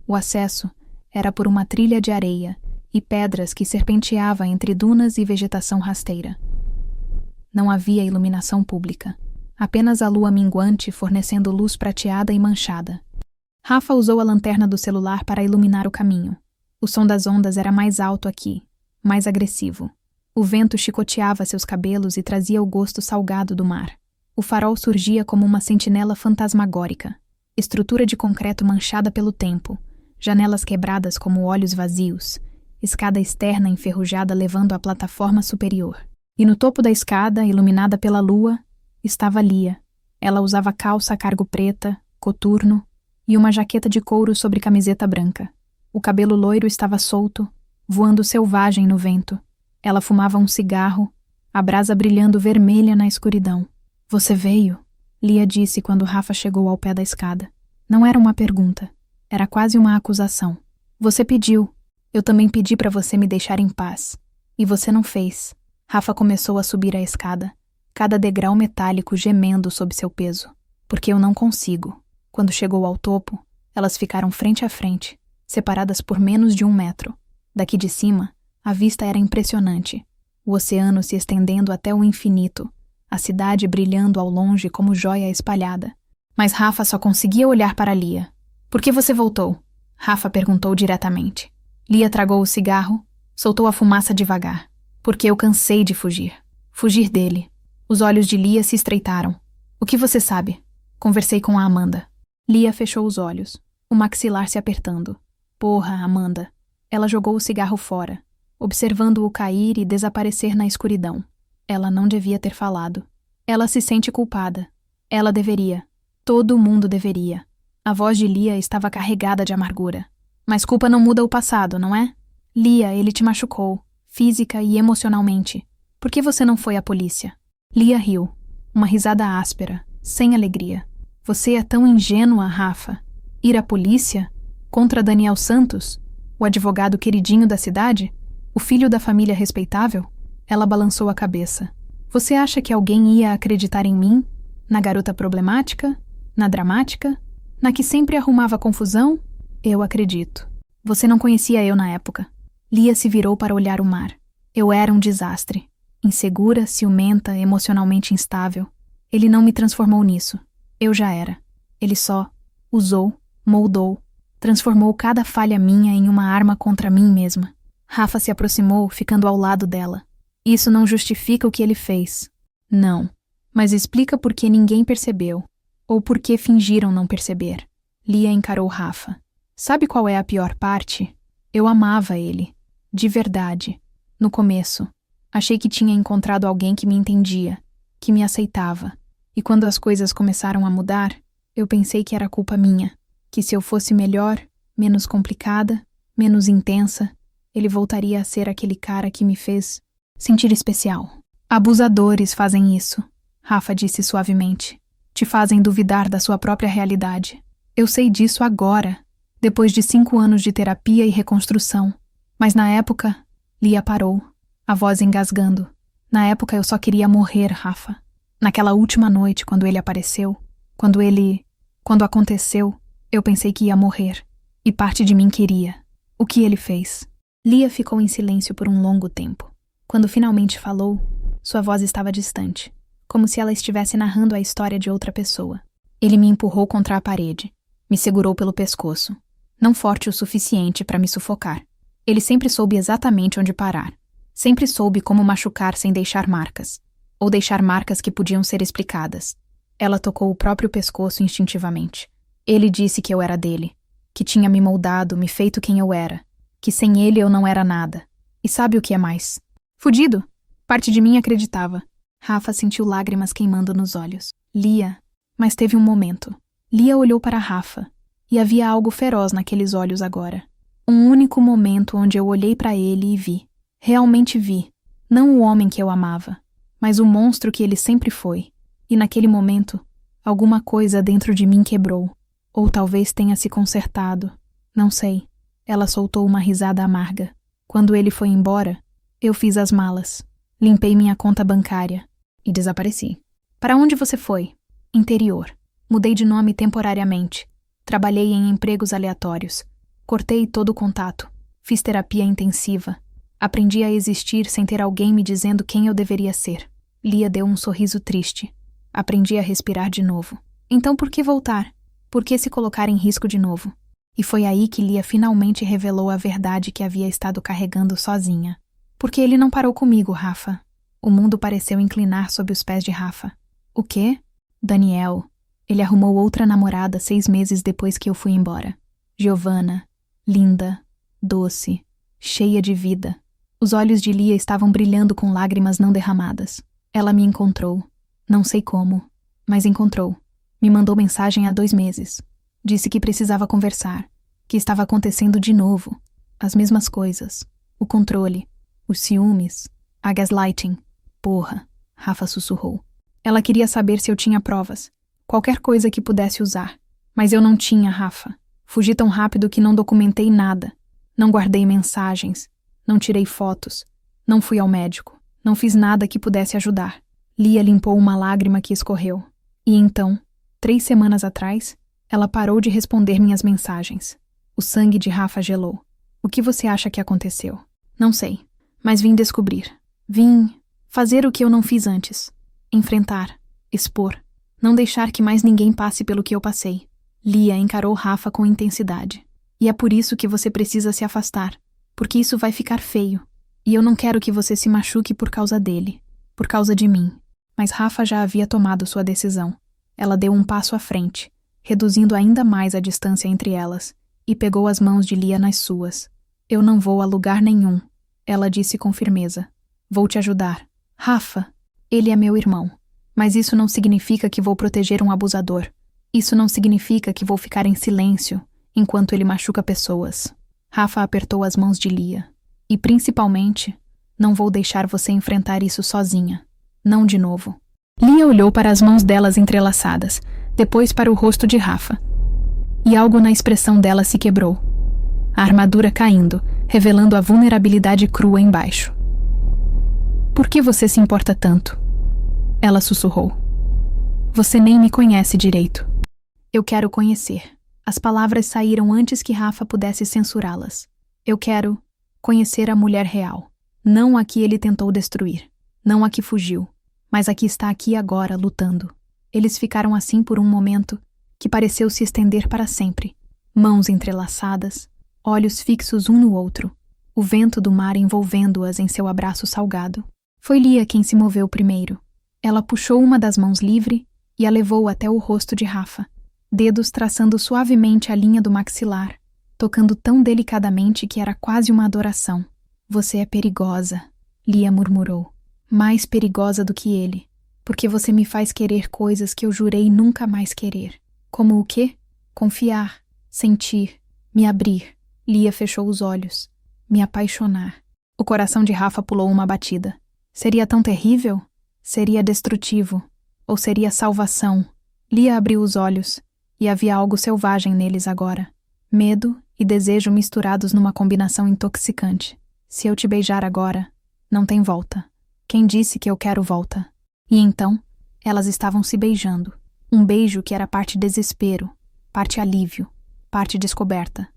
O acesso era por uma trilha de areia e pedras que serpenteava entre dunas e vegetação rasteira. Não havia iluminação pública, apenas a lua minguante fornecendo luz prateada e manchada. Rafa usou a lanterna do celular para iluminar o caminho. O som das ondas era mais alto aqui, mais agressivo. O vento chicoteava seus cabelos e trazia o gosto salgado do mar. O farol surgia como uma sentinela fantasmagórica. Estrutura de concreto manchada pelo tempo, janelas quebradas como olhos vazios, escada externa enferrujada levando à plataforma superior. E no topo da escada, iluminada pela lua, estava Lia. Ela usava calça cargo preta, coturno e uma jaqueta de couro sobre camiseta branca. O cabelo loiro estava solto, voando selvagem no vento. Ela fumava um cigarro, a brasa brilhando vermelha na escuridão. Você veio? Lia disse quando Rafa chegou ao pé da escada. Não era uma pergunta, era quase uma acusação. Você pediu. Eu também pedi para você me deixar em paz. E você não fez. Rafa começou a subir a escada, cada degrau metálico gemendo sob seu peso. Porque eu não consigo. Quando chegou ao topo, elas ficaram frente a frente, separadas por menos de 1 metro. Daqui de cima, a vista era impressionante. O oceano se estendendo até o infinito, a cidade brilhando ao longe como joia espalhada. Mas Rafa só conseguia olhar para Lia. Por que você voltou? Rafa perguntou diretamente. Lia tragou o cigarro, soltou a fumaça devagar. Porque eu cansei de fugir. Fugir dele. Os olhos de Lia se estreitaram. O que você sabe? Conversei com a Amanda. Lia fechou os olhos, o maxilar se apertando. Porra, Amanda. Ela jogou o cigarro fora, observando-o cair e desaparecer na escuridão. Ela não devia ter falado. Ela se sente culpada. Ela deveria. Todo mundo deveria. A voz de Lia estava carregada de amargura. Mas culpa não muda o passado, não é? Lia, ele te machucou, física e emocionalmente. Por que você não foi à polícia? Lia riu. Uma risada áspera, sem alegria. Você é tão ingênua, Rafa. Ir à polícia? Contra Daniel Santos? O advogado queridinho da cidade? O filho da família respeitável? Ela balançou a cabeça. Você acha que alguém ia acreditar em mim? Na garota problemática? Na dramática? Na que sempre arrumava confusão? Eu acredito. Você não conhecia eu na época. Lia se virou para olhar o mar. Eu era um desastre. Insegura, ciumenta, emocionalmente instável. Ele não me transformou nisso. Eu já era. Ele só usou, moldou, transformou cada falha minha em uma arma contra mim mesma. Rafa se aproximou, ficando ao lado dela. Isso não justifica o que ele fez. Não. Mas explica por que ninguém percebeu. Ou por que fingiram não perceber. Lia encarou Rafa. Sabe qual é a pior parte? Eu amava ele. De verdade. No começo. Achei que tinha encontrado alguém que me entendia, que me aceitava. E quando as coisas começaram a mudar, eu pensei que era culpa minha. Que se eu fosse melhor, menos complicada, menos intensa, ele voltaria a ser aquele cara que me fez sentir especial. Abusadores fazem isso, Rafa disse suavemente. Te fazem duvidar da sua própria realidade. Eu sei disso agora, depois de 5 anos de terapia e reconstrução. Mas na época, Lia parou, a voz engasgando. Na época eu só queria morrer, Rafa. Naquela última noite, quando ele apareceu, quando aconteceu, eu pensei que ia morrer. E parte de mim queria. O que ele fez? Lia ficou em silêncio por um longo tempo. Quando finalmente falou, sua voz estava distante, como se ela estivesse narrando a história de outra pessoa. Ele me empurrou contra a parede, me segurou pelo pescoço, não forte o suficiente para me sufocar. Ele sempre soube exatamente onde parar. Sempre soube como machucar sem deixar marcas, ou deixar marcas que podiam ser explicadas. Ela tocou o próprio pescoço instintivamente. Ele disse que eu era dele, que tinha me moldado, me feito quem eu era, que sem ele eu não era nada. E sabe o que é mais? Fudido! Parte de mim acreditava. Rafa sentiu lágrimas queimando nos olhos. Lia, mas teve um momento. Lia olhou para Rafa, e havia algo feroz naqueles olhos agora. Um único momento onde eu olhei para ele e vi. Realmente vi. Não o homem que eu amava, mas o monstro que ele sempre foi. E naquele momento, alguma coisa dentro de mim quebrou. Ou talvez tenha se consertado. Não sei. Ela soltou uma risada amarga. Quando ele foi embora, eu fiz as malas. Limpei minha conta bancária. E desapareci. Para onde você foi? Interior. Mudei de nome temporariamente. Trabalhei em empregos aleatórios. Cortei todo o contato. Fiz terapia intensiva. Aprendi a existir sem ter alguém me dizendo quem eu deveria ser. Lia deu um sorriso triste. Aprendi a respirar de novo. Então por que voltar? Por que se colocar em risco de novo? E foi aí que Lia finalmente revelou a verdade que havia estado carregando sozinha. Porque ele não parou comigo, Rafa. O mundo pareceu inclinar sob os pés de Rafa. O quê? Daniel. Ele arrumou outra namorada 6 meses depois que eu fui embora. Giovanna. Linda. Doce. Cheia de vida. Os olhos de Lia estavam brilhando com lágrimas não derramadas. Ela me encontrou. Não sei como, mas encontrou. Me mandou mensagem há 2 meses. Disse que precisava conversar. Que estava acontecendo de novo. As mesmas coisas. O controle. Os ciúmes. A gaslighting. Porra, Rafa sussurrou. Ela queria saber se eu tinha provas. Qualquer coisa que pudesse usar. Mas eu não tinha, Rafa. Fugi tão rápido que não documentei nada. Não guardei mensagens. Não tirei fotos. Não fui ao médico. Não fiz nada que pudesse ajudar. Lia limpou uma lágrima que escorreu. E então, 3 semanas atrás, ela parou de responder minhas mensagens. O sangue de Rafa gelou. O que você acha que aconteceu? Não sei. Mas vim descobrir. Vim fazer o que eu não fiz antes. Enfrentar. Expor. Não deixar que mais ninguém passe pelo que eu passei. Lia encarou Rafa com intensidade. E é por isso que você precisa se afastar. Porque isso vai ficar feio. E eu não quero que você se machuque por causa dele. Por causa de mim. Mas Rafa já havia tomado sua decisão. Ela deu um passo à frente, reduzindo ainda mais a distância entre elas, e pegou as mãos de Lia nas suas. Eu não vou a lugar nenhum, ela disse com firmeza. Vou te ajudar. Rafa, ele é meu irmão. Mas isso não significa que vou proteger um abusador. Isso não significa que vou ficar em silêncio enquanto ele machuca pessoas. Rafa apertou as mãos de Lia. E principalmente, não vou deixar você enfrentar isso sozinha. Não de novo. Lia olhou para as mãos delas entrelaçadas, depois para o rosto de Rafa. E algo na expressão dela se quebrou. A armadura caindo, revelando a vulnerabilidade crua embaixo. Por que você se importa tanto? Ela sussurrou. Você nem me conhece direito. Eu quero conhecer. As palavras saíram antes que Rafa pudesse censurá-las. Eu quero conhecer a mulher real. Não a que ele tentou destruir. Não a que fugiu. Mas a que está aqui agora, lutando. Eles ficaram assim por um momento que pareceu se estender para sempre. Mãos entrelaçadas, olhos fixos um no outro, o vento do mar envolvendo-as em seu abraço salgado. Foi Lia quem se moveu primeiro. Ela puxou uma das mãos livre e a levou até o rosto de Rafa, dedos traçando suavemente a linha do maxilar, tocando tão delicadamente que era quase uma adoração. Você é perigosa, Lia murmurou. Mais perigosa do que ele, porque você me faz querer coisas que eu jurei nunca mais querer. Como o quê? Confiar, sentir, me abrir. Lia fechou os olhos. Me apaixonar. O coração de Rafa pulou uma batida. Seria tão terrível? Seria destrutivo? Ou seria salvação? Lia abriu os olhos, E havia algo selvagem neles agora. Medo e desejo misturados numa combinação intoxicante. Se eu te beijar agora, não tem volta. Quem disse que eu quero volta? E então, elas estavam se beijando. Um beijo que era parte desespero, parte alívio, parte descoberta.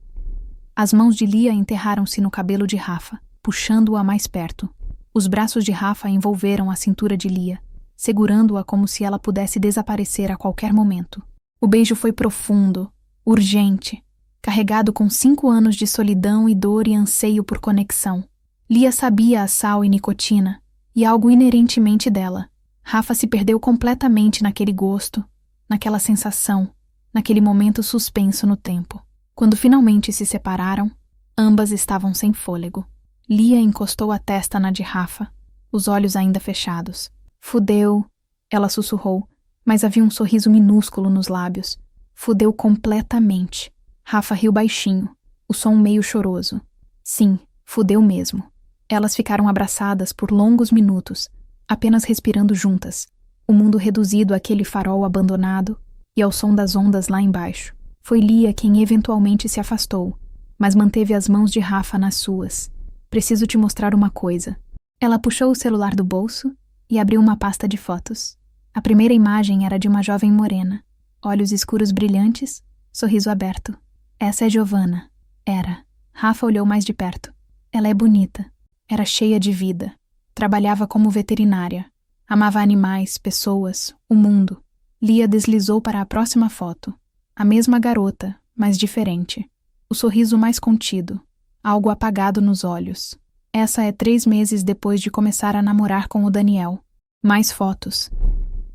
As mãos de Lia enterraram-se no cabelo de Rafa, puxando-a mais perto. Os braços de Rafa envolveram a cintura de Lia, segurando-a como se ela pudesse desaparecer a qualquer momento. O beijo foi profundo, urgente, carregado com 5 anos de solidão e dor e anseio por conexão. Lia sabia a sal e nicotina, e algo inerentemente dela. Rafa se perdeu completamente naquele gosto, naquela sensação, naquele momento suspenso no tempo. Quando finalmente se separaram, ambas estavam sem fôlego. Lia encostou a testa na de Rafa, os olhos ainda fechados. Fudeu, ela sussurrou, mas havia um sorriso minúsculo nos lábios. Fudeu completamente. Rafa riu baixinho, o som meio choroso. Sim, fudeu mesmo. Elas ficaram abraçadas por longos minutos, apenas respirando juntas, o mundo reduzido àquele farol abandonado e ao som das ondas lá embaixo. Foi Lia quem eventualmente se afastou, mas manteve as mãos de Rafa nas suas. Preciso te mostrar uma coisa. Ela puxou o celular do bolso e abriu uma pasta de fotos. A primeira imagem era de uma jovem morena, olhos escuros brilhantes, sorriso aberto. Essa é Giovanna. Era. Rafa olhou mais de perto. Ela é bonita. Era cheia de vida. Trabalhava como veterinária. Amava animais, pessoas, o mundo. Lia deslizou para a próxima foto. A mesma garota, mas diferente. O sorriso mais contido. Algo apagado nos olhos. Essa é 3 meses depois de começar a namorar com o Daniel. Mais fotos.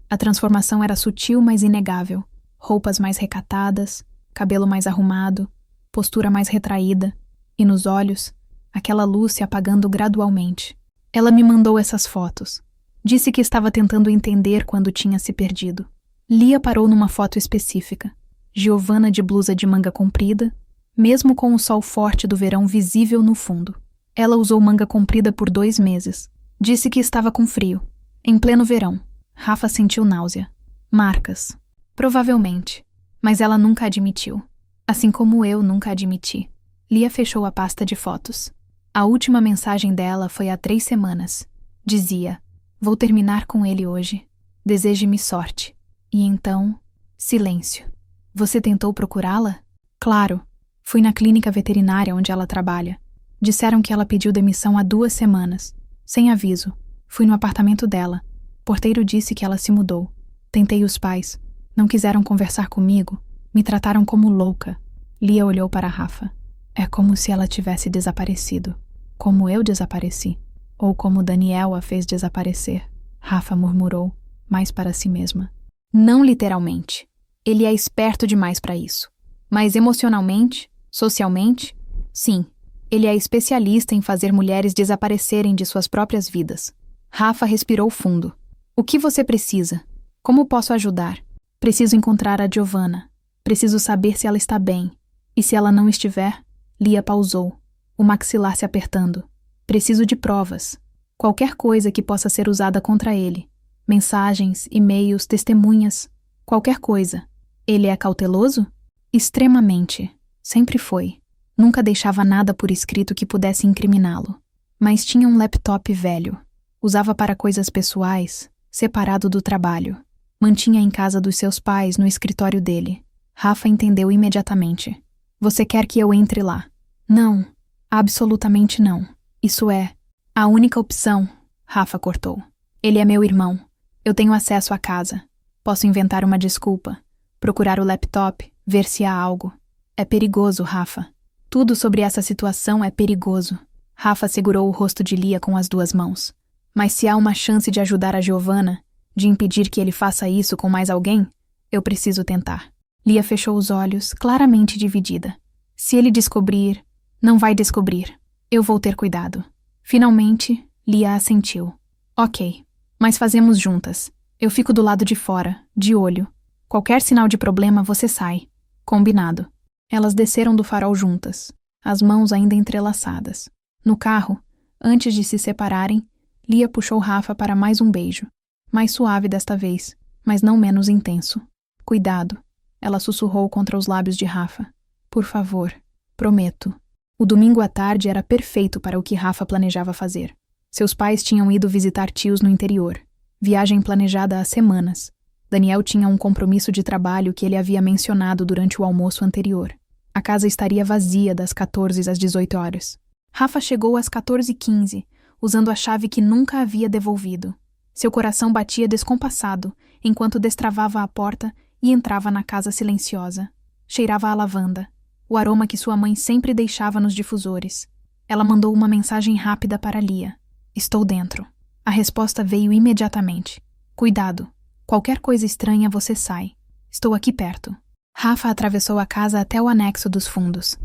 A transformação era sutil, mas inegável. Roupas mais recatadas, cabelo mais arrumado, postura mais retraída. E nos olhos, aquela luz se apagando gradualmente. Ela me mandou essas fotos. Disse que estava tentando entender quando tinha se perdido. Lia parou numa foto específica. Giovanna de blusa de manga comprida, mesmo com o sol forte do verão visível no fundo. Ela usou manga comprida por 2 meses. Disse que estava com frio. Em pleno verão. Rafa sentiu náusea. Marcas. Provavelmente. Mas ela nunca admitiu. Assim como eu nunca admiti. Lia fechou a pasta de fotos. A última mensagem dela foi há 3 semanas. Dizia: vou terminar com ele hoje. Deseje-me sorte. E então, silêncio. Você tentou procurá-la? Claro. Fui na clínica veterinária onde ela trabalha. Disseram que ela pediu demissão há 2 semanas. Sem aviso. Fui no apartamento dela. Porteiro disse que ela se mudou. Tentei os pais. Não quiseram conversar comigo. Me trataram como louca. Lia olhou para Rafa. É como se ela tivesse desaparecido. Como eu desapareci. Ou como Daniel a fez desaparecer. Rafa murmurou, mais para si mesma. Não literalmente. Ele é esperto demais para isso. Mas emocionalmente, socialmente, sim. Ele é especialista em fazer mulheres desaparecerem de suas próprias vidas. Rafa respirou fundo. O que você precisa? Como posso ajudar? Preciso encontrar a Giovanna. Preciso saber se ela está bem. E se ela não estiver? Lia pausou, o maxilar se apertando. Preciso de provas. Qualquer coisa que possa ser usada contra ele. Mensagens, e-mails, testemunhas. Qualquer coisa. Ele é cauteloso? Extremamente. Sempre foi. Nunca deixava nada por escrito que pudesse incriminá-lo. Mas tinha um laptop velho. Usava para coisas pessoais, separado do trabalho. Mantinha em casa dos seus pais, no escritório dele. Rafa entendeu imediatamente. Você quer que eu entre lá? Não. Absolutamente não. Isso é a única opção, Rafa cortou. Ele é meu irmão. Eu tenho acesso à casa. Posso inventar uma desculpa. Procurar o laptop, ver se há algo. É perigoso, Rafa. Tudo sobre essa situação é perigoso. Rafa segurou o rosto de Lia com as 2 mãos. Mas se há uma chance de ajudar a Giovanna, de impedir que ele faça isso com mais alguém, eu preciso tentar. Lia fechou os olhos, claramente dividida. Se ele descobrir, não vai descobrir. Eu vou ter cuidado. Finalmente, Lia assentiu. Ok, mas fazemos juntas. Eu fico do lado de fora, de olho. Qualquer sinal de problema, você sai. Combinado. Elas desceram do farol juntas, as mãos ainda entrelaçadas. No carro, antes de se separarem, Lia puxou Rafa para mais um beijo. Mais suave desta vez, mas não menos intenso. Cuidado. Ela sussurrou contra os lábios de Rafa. Por favor, prometo. O domingo à tarde era perfeito para o que Rafa planejava fazer. Seus pais tinham ido visitar tios no interior. Viagem planejada há semanas. Daniel tinha um compromisso de trabalho que ele havia mencionado durante o almoço anterior. A casa estaria vazia das 14 às 18 horas. Rafa chegou às 14h15, usando a chave que nunca havia devolvido. Seu coração batia descompassado, enquanto destravava a porta e entrava na casa silenciosa. Cheirava a lavanda, o aroma que sua mãe sempre deixava nos difusores. Ela mandou uma mensagem rápida para Lia. Estou dentro. A resposta veio imediatamente. Cuidado. Qualquer coisa estranha você sai. Estou aqui perto. Rafa atravessou a casa até o anexo dos fundos.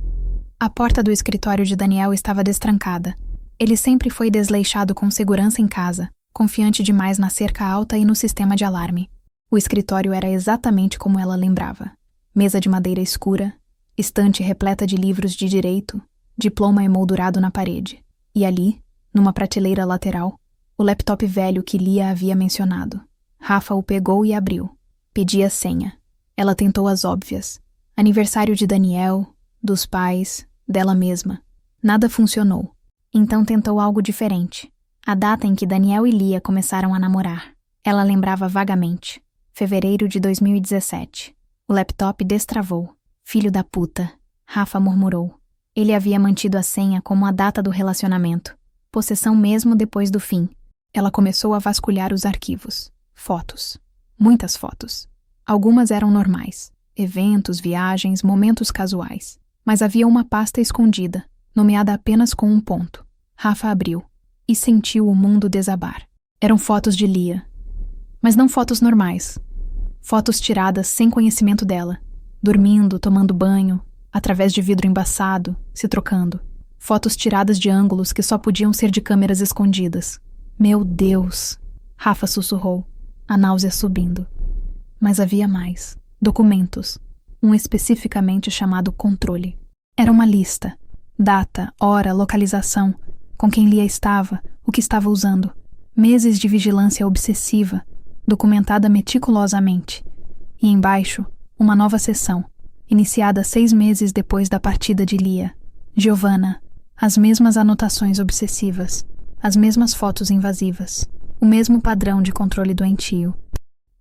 A porta do escritório de Daniel estava destrancada. Ele sempre foi desleixado com segurança em casa, confiante demais na cerca alta e no sistema de alarme. O escritório era exatamente como ela lembrava. Mesa de madeira escura, estante repleta de livros de direito, diploma emoldurado na parede. E ali, numa prateleira lateral, o laptop velho que Lia havia mencionado. Rafa o pegou e abriu. Pedia senha. Ela tentou as óbvias. Aniversário de Daniel, dos pais, dela mesma. Nada funcionou. Então tentou algo diferente. A data em que Daniel e Lia começaram a namorar. Ela lembrava vagamente. Fevereiro de 2017. O laptop destravou. Filho da puta. Rafa murmurou. Ele havia mantido a senha como a data do relacionamento. Possessão mesmo depois do fim. Ela começou a vasculhar os arquivos. Fotos. Muitas fotos. Algumas eram normais. Eventos, viagens, momentos casuais. Mas havia uma pasta escondida, nomeada apenas com um ponto. Rafa abriu e sentiu o mundo desabar. Eram fotos de Lia. Mas não fotos normais. Fotos tiradas sem conhecimento dela. Dormindo, tomando banho, através de vidro embaçado, se trocando. Fotos tiradas de ângulos que só podiam ser de câmeras escondidas. Meu Deus! Rafa sussurrou, a náusea subindo. Mas havia mais. Documentos. Um especificamente chamado controle. Era uma lista. Data, hora, localização. Com quem Lia estava, o que estava usando. Meses de vigilância obsessiva, documentada meticulosamente. E embaixo, uma nova seção, iniciada 6 meses depois da partida de Lia. Giovanna. As mesmas anotações obsessivas. As mesmas fotos invasivas. O mesmo padrão de controle doentio.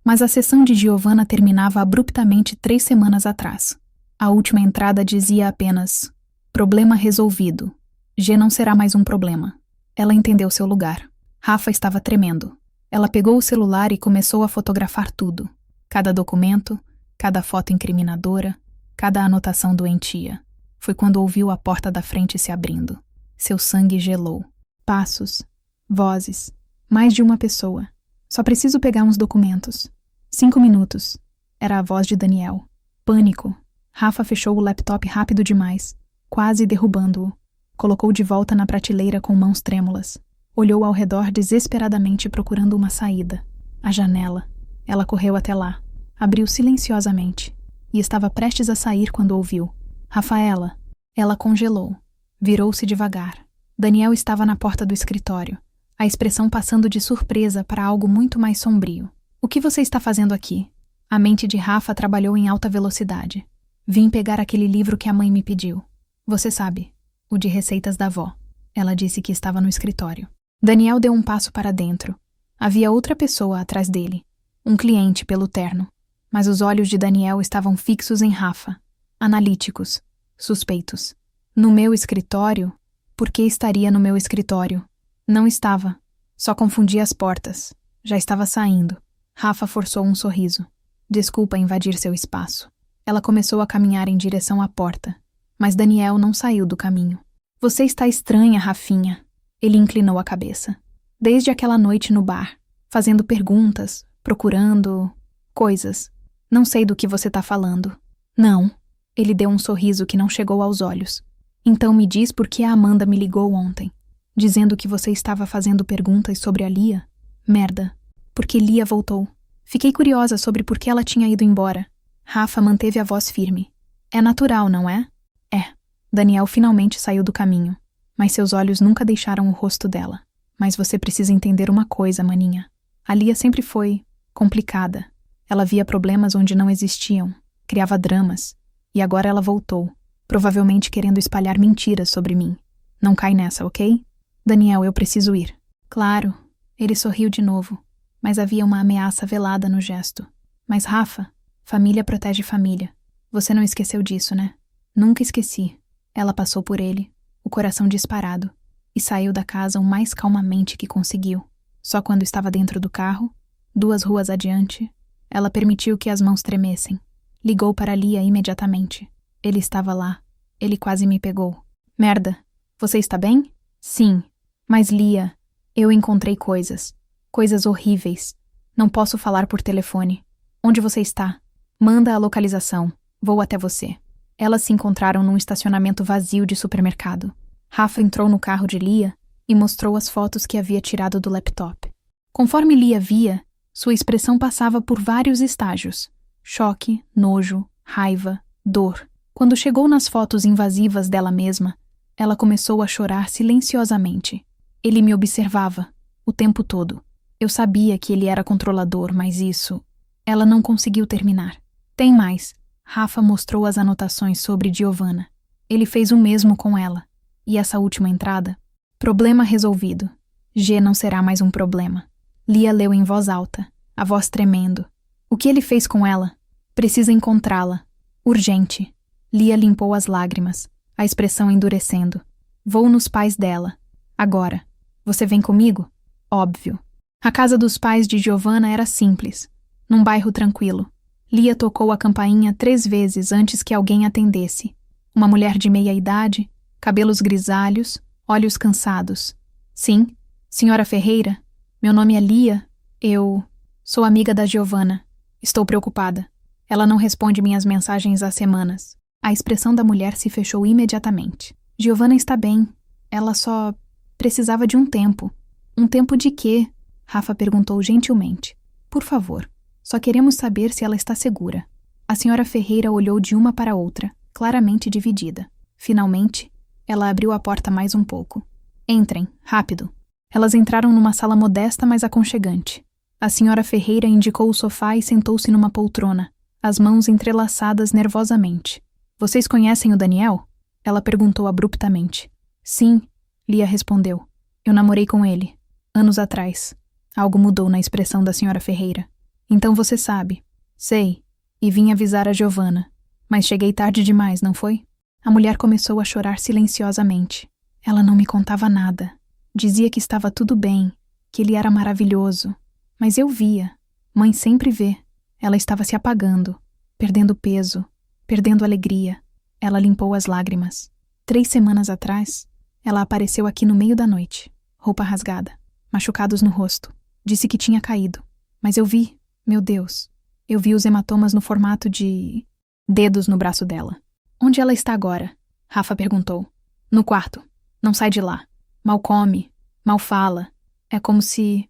Mas a sessão de Giovanna terminava abruptamente 3 semanas atrás. A última entrada dizia apenas: problema resolvido. G não será mais um problema. Ela entendeu seu lugar. Rafa estava tremendo. Ela pegou o celular e começou a fotografar tudo. Cada documento, cada foto incriminadora, cada anotação doentia. Foi quando ouviu a porta da frente se abrindo. Seu sangue gelou. Passos, vozes, mais de uma pessoa. Só preciso pegar uns documentos. 5 minutos. Era a voz de Daniel. Pânico. Rafa fechou o laptop rápido demais, quase derrubando-o. Colocou de volta na prateleira com mãos trêmulas. Olhou ao redor desesperadamente procurando uma saída. A janela. Ela correu até lá. Abriu silenciosamente. E estava prestes a sair quando ouviu. Rafaela. Ela congelou. Virou-se devagar. Daniel estava na porta do escritório. A expressão passando de surpresa para algo muito mais sombrio. O que você está fazendo aqui? A mente de Rafa trabalhou em alta velocidade. Vim pegar aquele livro que a mãe me pediu. Você sabe, o de receitas da avó. Ela disse que estava no escritório. Daniel deu um passo para dentro. Havia outra pessoa atrás dele. Um cliente pelo terno. Mas os olhos de Daniel estavam fixos em Rafa. Analíticos. Suspeitos. No meu escritório? Por que estaria no meu escritório? Não estava. Só confundia as portas. Já estava saindo. Rafa forçou um sorriso. Desculpa invadir seu espaço. Ela começou a caminhar em direção à porta. Mas Daniel não saiu do caminho. Você está estranha, Rafinha. Ele inclinou a cabeça. Desde aquela noite no bar. Fazendo perguntas. Procurando... coisas. Não sei do que você está falando. Não. Ele deu um sorriso que não chegou aos olhos. Então me diz por que a Amanda me ligou ontem. Dizendo que você estava fazendo perguntas sobre a Lia? Merda. Porque Lia voltou. Fiquei curiosa sobre por que ela tinha ido embora. Rafa manteve a voz firme. É natural, não é? É. Daniel finalmente saiu do caminho. Mas seus olhos nunca deixaram o rosto dela. Mas você precisa entender uma coisa, maninha. A Lia sempre foi... complicada. Ela via problemas onde não existiam. criava dramas, e agora ela voltou, provavelmente querendo espalhar mentiras sobre mim. Não cai nessa, ok? Daniel, eu preciso ir. Claro, ele sorriu de novo, mas havia uma ameaça velada no gesto. Mas Rafa, família protege família. Você não esqueceu disso, né? Nunca esqueci. Ela passou por ele, o coração disparado, e saiu da casa o mais calmamente que conseguiu. Só quando estava dentro do carro, 2 ruas adiante, ela permitiu que as mãos tremessem. Ligou para Lia imediatamente. Ele estava lá. Ele quase me pegou. Merda, você está bem? Sim. Mas Lia, eu encontrei coisas. Coisas horríveis. Não posso falar por telefone. Onde você está? Manda a localização. Vou até você. Elas se encontraram num estacionamento vazio de supermercado. Rafa entrou no carro de Lia e mostrou as fotos que havia tirado do laptop. Conforme Lia via, sua expressão passava por vários estágios. Choque, nojo, raiva, dor. Quando chegou nas fotos invasivas dela mesma, ela começou a chorar silenciosamente. Ele me observava, o tempo todo. Eu sabia que ele era controlador, mas isso... Ela não conseguiu terminar. Tem mais. Rafa mostrou as anotações sobre Giovanna. Ele fez o mesmo com ela. E essa última entrada? Problema resolvido. G não será mais um problema. Lia leu em voz alta, a voz tremendo. O que ele fez com ela? Precisa encontrá-la. Urgente. Lia limpou as lágrimas, a expressão endurecendo. Vou nos pais dela. Agora. Você vem comigo? Óbvio. A casa dos pais de Giovanna era simples, num bairro tranquilo. Lia tocou a campainha 3 vezes antes que alguém atendesse. Uma mulher de meia idade, cabelos grisalhos, olhos cansados. Sim, senhora Ferreira, meu nome é Lia. Eu sou amiga da Giovanna. Estou preocupada. Ela não responde minhas mensagens há semanas. A expressão da mulher se fechou imediatamente. Giovanna está bem. Ela só precisava de um tempo. Um tempo de quê? Rafa perguntou gentilmente. Por favor, só queremos saber se ela está segura. A senhora Ferreira olhou de uma para outra, claramente dividida. Finalmente, ela abriu a porta mais um pouco. Entrem, rápido. Elas entraram numa sala modesta, mas aconchegante. A senhora Ferreira indicou o sofá e sentou-se numa poltrona, as mãos entrelaçadas nervosamente. Vocês conhecem o Daniel? Ela perguntou abruptamente. Sim, Lia respondeu. Eu namorei com ele, anos atrás. Algo mudou na expressão da senhora Ferreira. Então você sabe. Sei. E vim avisar a Giovanna. Mas cheguei tarde demais, não foi? A mulher começou a chorar silenciosamente. Ela não me contava nada. Dizia que estava tudo bem, que ele era maravilhoso. Mas eu via. Mãe sempre vê. Ela estava se apagando, perdendo peso, perdendo alegria. Ela limpou as lágrimas. 3 semanas atrás, ela apareceu aqui no meio da noite, roupa rasgada, machucados no rosto. Disse que tinha caído. Mas eu vi, meu Deus, eu vi os hematomas no formato de dedos no braço dela. Onde ela está agora? Rafa perguntou. No quarto. Não sai de lá. Mal come, mal fala. É como se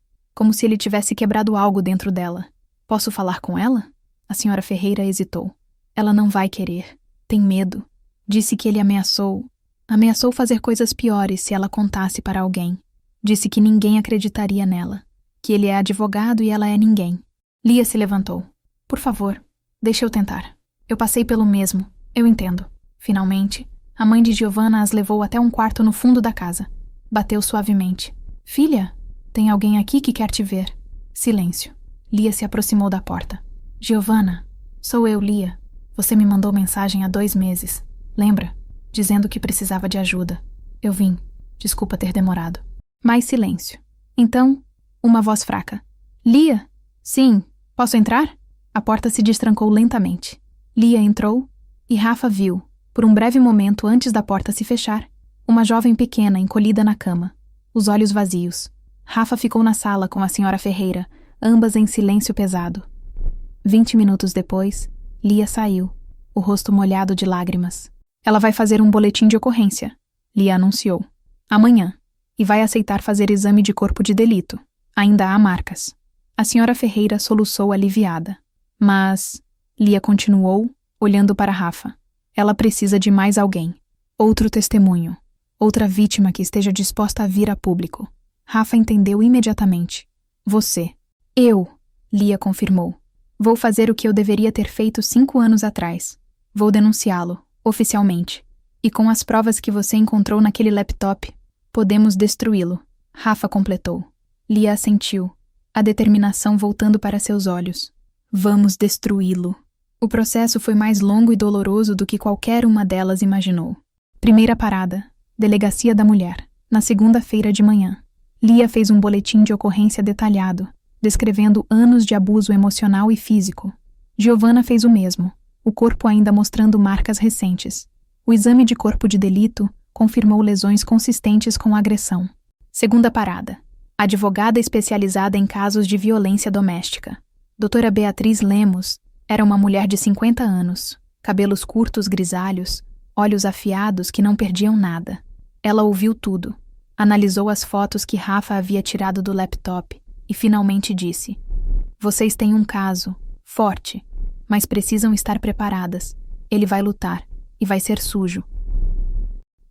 ele tivesse quebrado algo dentro dela. Posso falar com ela? A senhora Ferreira hesitou. Ela não vai querer. Tem medo. Disse que ele ameaçou fazer coisas piores se ela contasse para alguém. Disse que ninguém acreditaria nela. Que ele é advogado e ela é ninguém. Lia se levantou. Por favor, deixe eu tentar. Eu passei pelo mesmo. Eu entendo. Finalmente, a mãe de Giovanna as levou até um quarto no fundo da casa. Bateu suavemente. Filha, tem alguém aqui que quer te ver. Silêncio. Lia se aproximou da porta. Giovanna, sou eu, Lia. Você me mandou mensagem há 2 meses. Lembra? Dizendo que precisava de ajuda. Eu vim. Desculpa ter demorado. Mais silêncio. Então, uma voz fraca. Lia? Sim. Posso entrar? A porta se destrancou lentamente. Lia entrou e Rafa viu, por um breve momento antes da porta se fechar, uma jovem pequena encolhida na cama, os olhos vazios. Rafa ficou na sala com a senhora Ferreira, ambas em silêncio pesado. 20 minutos depois, Lia saiu, o rosto molhado de lágrimas. Ela vai fazer um boletim de ocorrência, Lia anunciou. Amanhã. E vai aceitar fazer exame de corpo de delito. Ainda há marcas. A senhora Ferreira soluçou aliviada. Mas... Lia continuou, olhando para Rafa. Ela precisa de mais alguém. Outro testemunho. Outra vítima que esteja disposta a vir a público. Rafa entendeu imediatamente. Você. Eu, Lia confirmou. Vou fazer o que eu deveria ter feito 5 anos atrás. Vou denunciá-lo, oficialmente. E com as provas que você encontrou naquele laptop, podemos destruí-lo. Rafa completou. Lia assentiu, a determinação voltando para seus olhos. Vamos destruí-lo. O processo foi mais longo e doloroso do que qualquer uma delas imaginou. Primeira parada, Delegacia da Mulher, na segunda-feira de manhã. Lia fez um boletim de ocorrência detalhado, descrevendo anos de abuso emocional e físico. Giovanna fez o mesmo, o corpo ainda mostrando marcas recentes. O exame de corpo de delito confirmou lesões consistentes com agressão. Segunda parada, advogada especializada em casos de violência doméstica. Doutora Beatriz Lemos era uma mulher de 50 anos, cabelos curtos grisalhos, olhos afiados que não perdiam nada. Ela ouviu tudo, analisou as fotos que Rafa havia tirado do laptop e finalmente disse: "Vocês têm um caso, forte, mas precisam estar preparadas. Ele vai lutar, e vai ser sujo."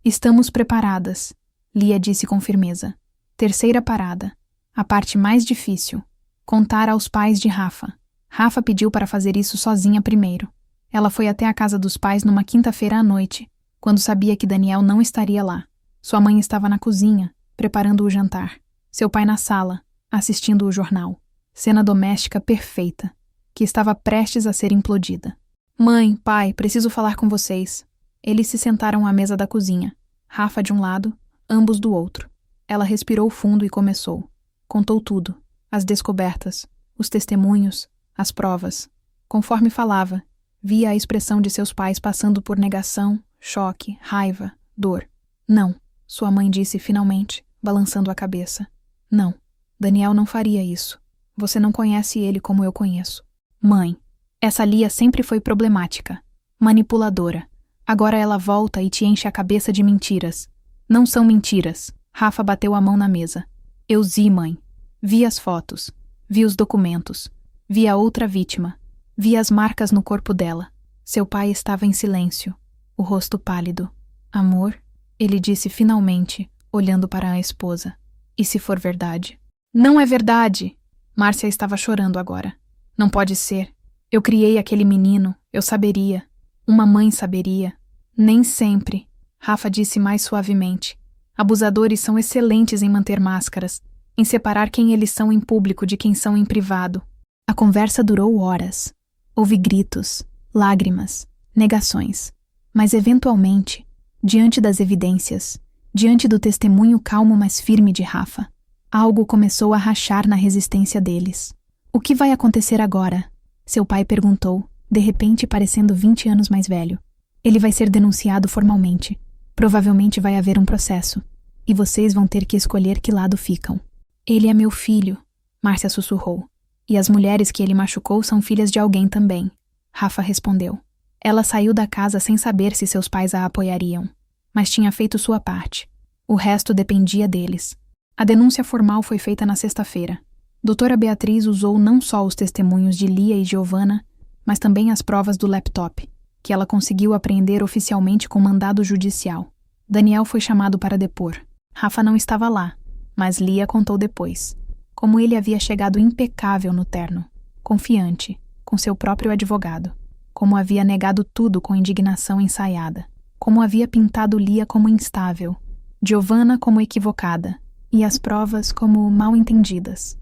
"Estamos preparadas", Lia disse com firmeza. Terceira parada, a parte mais difícil, contar aos pais de Rafa. Rafa pediu para fazer isso sozinha primeiro. Ela foi até a casa dos pais numa quinta-feira à noite, quando sabia que Daniel não estaria lá. Sua mãe estava na cozinha, preparando o jantar. Seu pai na sala, assistindo o jornal. Cena doméstica perfeita, que estava prestes a ser implodida. "Mãe, pai, preciso falar com vocês." Eles se sentaram à mesa da cozinha. Rafa de um lado, ambos do outro. Ela respirou fundo e começou. Contou tudo. As descobertas, os testemunhos, as provas. Conforme falava, via a expressão de seus pais passando por negação, choque, raiva, dor. "Não", sua mãe disse finalmente, balançando a cabeça. "Não, Daniel não faria isso. Você não conhece ele como eu conheço." "Mãe, essa Lia sempre foi problemática, manipuladora. Agora ela volta e te enche a cabeça de mentiras." "Não são mentiras." Rafa bateu a mão na mesa. "Eu vi, mãe. Vi as fotos. Vi os documentos. Vi a outra vítima. Vi as marcas no corpo dela." Seu pai estava em silêncio, o rosto pálido. "Amor?" ele disse finalmente, olhando para a esposa. "E se for verdade?" "Não é verdade!" Márcia estava chorando agora. "Não pode ser. Eu criei aquele menino, eu saberia. Uma mãe saberia." "Nem sempre", Rafa disse mais suavemente. "Abusadores são excelentes em manter máscaras, em separar quem eles são em público de quem são em privado." A conversa durou horas. Houve gritos, lágrimas, negações. Mas eventualmente, diante das evidências, diante do testemunho calmo mas firme de Rafa, algo começou a rachar na resistência deles. "O que vai acontecer agora?" seu pai perguntou, de repente parecendo 20 anos mais velho. "Ele vai ser denunciado formalmente. Provavelmente vai haver um processo. E vocês vão ter que escolher que lado ficam." "Ele é meu filho", Márcia sussurrou. "E as mulheres que ele machucou são filhas de alguém também", Rafa respondeu. Ela saiu da casa sem saber se seus pais a apoiariam, mas tinha feito sua parte. O resto dependia deles. A denúncia formal foi feita na sexta-feira. Doutora Beatriz usou não só os testemunhos de Lia e Giovanna, mas também as provas do laptop, que ela conseguiu apreender oficialmente com mandado judicial. Daniel foi chamado para depor. Rafa não estava lá, mas Lia contou depois, como ele havia chegado impecável no terno, confiante, com seu próprio advogado, como havia negado tudo com indignação ensaiada, como havia pintado Lia como instável, Giovanna como equivocada, e as provas como mal entendidas.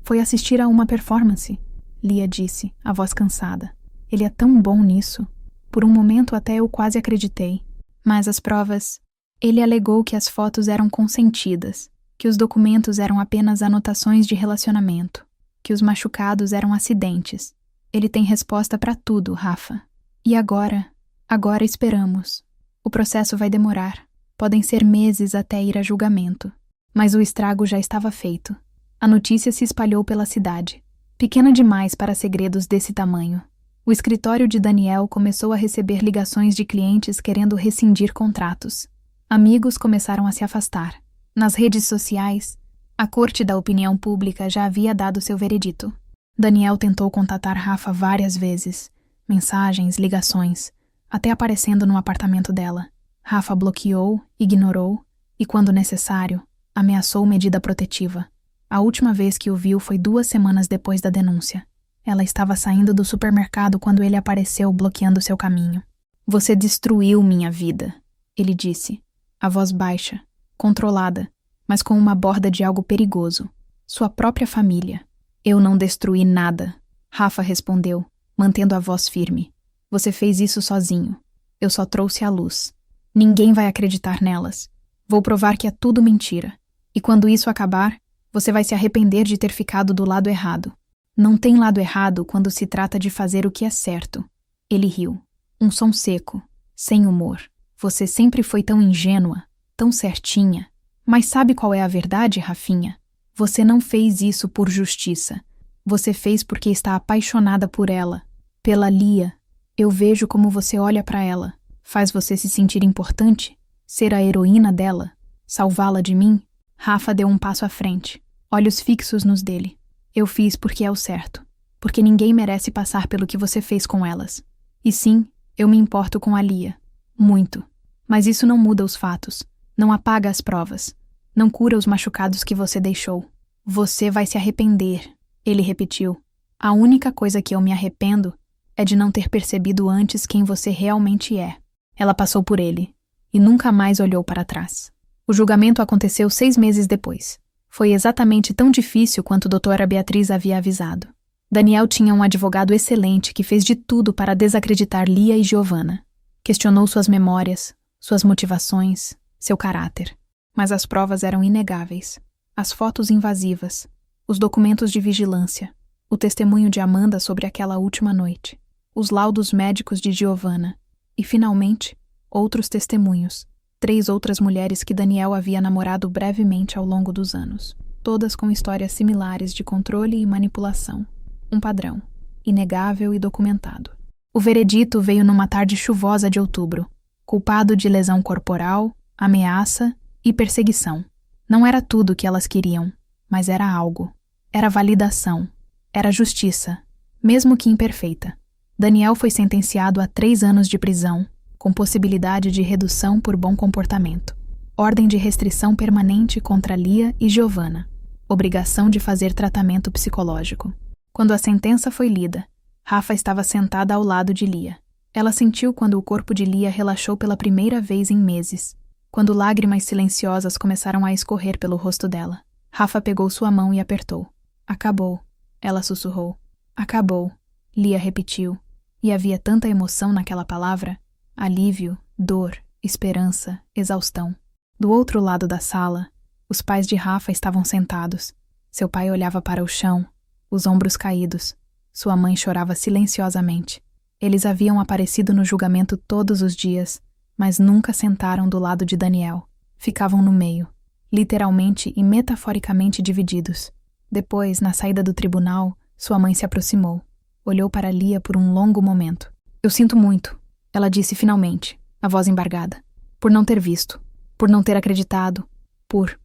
"Foi assistir a uma performance", Lia disse, a voz cansada. "Ele é tão bom nisso. Por um momento até eu quase acreditei. Mas as provas..." Ele alegou que as fotos eram consentidas, que os documentos eram apenas anotações de relacionamento, que os machucados eram acidentes. "Ele tem resposta para tudo, Rafa. E agora? Agora esperamos. O processo vai demorar. Podem ser meses até ir a julgamento. Mas o estrago já estava feito. A notícia se espalhou pela cidade, pequena demais para segredos desse tamanho. O escritório de Daniel começou a receber ligações de clientes querendo rescindir contratos. Amigos começaram a se afastar. Nas redes sociais, a corte da opinião pública já havia dado seu veredito. Daniel tentou contatar Rafa várias vezes, mensagens, ligações, até aparecendo no apartamento dela. Rafa bloqueou, ignorou e, quando necessário, ameaçou medida protetiva. A última vez que o viu foi 2 semanas depois da denúncia. Ela estava saindo do supermercado quando ele apareceu, bloqueando seu caminho. Você destruiu minha vida, ele disse, a voz baixa, controlada, mas com uma borda de algo perigoso. Sua própria família. Eu não destruí nada, Rafa respondeu, mantendo a voz firme. Você fez isso sozinho. Eu só trouxe a luz. Ninguém vai acreditar nelas. Vou provar que é tudo mentira. E quando isso acabar, você vai se arrepender de ter ficado do lado errado. Não tem lado errado quando se trata de fazer o que é certo. Ele riu. Um som seco, sem humor. Você sempre foi tão ingênua, tão certinha. Mas sabe qual é a verdade, Rafinha? Você não fez isso por justiça. Você fez porque está apaixonada por ela. Pela Lia. Eu vejo como você olha para ela. Faz você se sentir importante? Ser a heroína dela? Salvá-la de mim? Rafa deu um passo à frente, olhos fixos nos dele. Eu fiz porque é o certo. Porque ninguém merece passar pelo que você fez com elas. E sim, eu me importo com a Lia. Muito. Mas isso não muda os fatos. Não apaga as provas. Não cura os machucados que você deixou. Você vai se arrepender, ele repetiu. A única coisa que eu me arrependo é de não ter percebido antes quem você realmente é. Ela passou por ele e nunca mais olhou para trás. O julgamento aconteceu 6 meses depois. Foi exatamente tão difícil quanto a doutora Beatriz havia avisado. Daniel tinha um advogado excelente que fez de tudo para desacreditar Lia e Giovanna. Questionou suas memórias, suas motivações, seu caráter. Mas as provas eram inegáveis. As fotos invasivas, os documentos de vigilância, o testemunho de Amanda sobre aquela última noite, os laudos médicos de Giovanna e, finalmente, outros testemunhos. 3 outras mulheres que Daniel havia namorado brevemente ao longo dos anos, todas com histórias similares de controle e manipulação. Um padrão, inegável e documentado. O veredito veio numa tarde chuvosa de outubro, culpado de lesão corporal, ameaça e perseguição. Não era tudo o que elas queriam, mas era algo. Era validação. Era justiça, mesmo que imperfeita. Daniel foi sentenciado a 3 anos de prisão, com possibilidade de redução por bom comportamento. Ordem de restrição permanente contra Lia e Giovanna. Obrigação de fazer tratamento psicológico. Quando a sentença foi lida, Rafa estava sentada ao lado de Lia. Ela sentiu quando o corpo de Lia relaxou pela primeira vez em meses, quando lágrimas silenciosas começaram a escorrer pelo rosto dela. Rafa pegou sua mão e apertou. Acabou, ela sussurrou. Acabou, Lia repetiu. E havia tanta emoção naquela palavra. Alívio, dor, esperança, exaustão. Do outro lado da sala, os pais de Rafa estavam sentados. Seu pai olhava para o chão, os ombros caídos. Sua mãe chorava silenciosamente. Eles haviam aparecido no julgamento todos os dias, mas nunca sentaram do lado de Daniel. Ficavam no meio, literalmente e metaforicamente divididos. Depois, na saída do tribunal, sua mãe se aproximou. Olhou para Lia por um longo momento. Eu sinto muito. Ela disse finalmente, a voz embargada. Por não ter visto. Por não ter acreditado. Por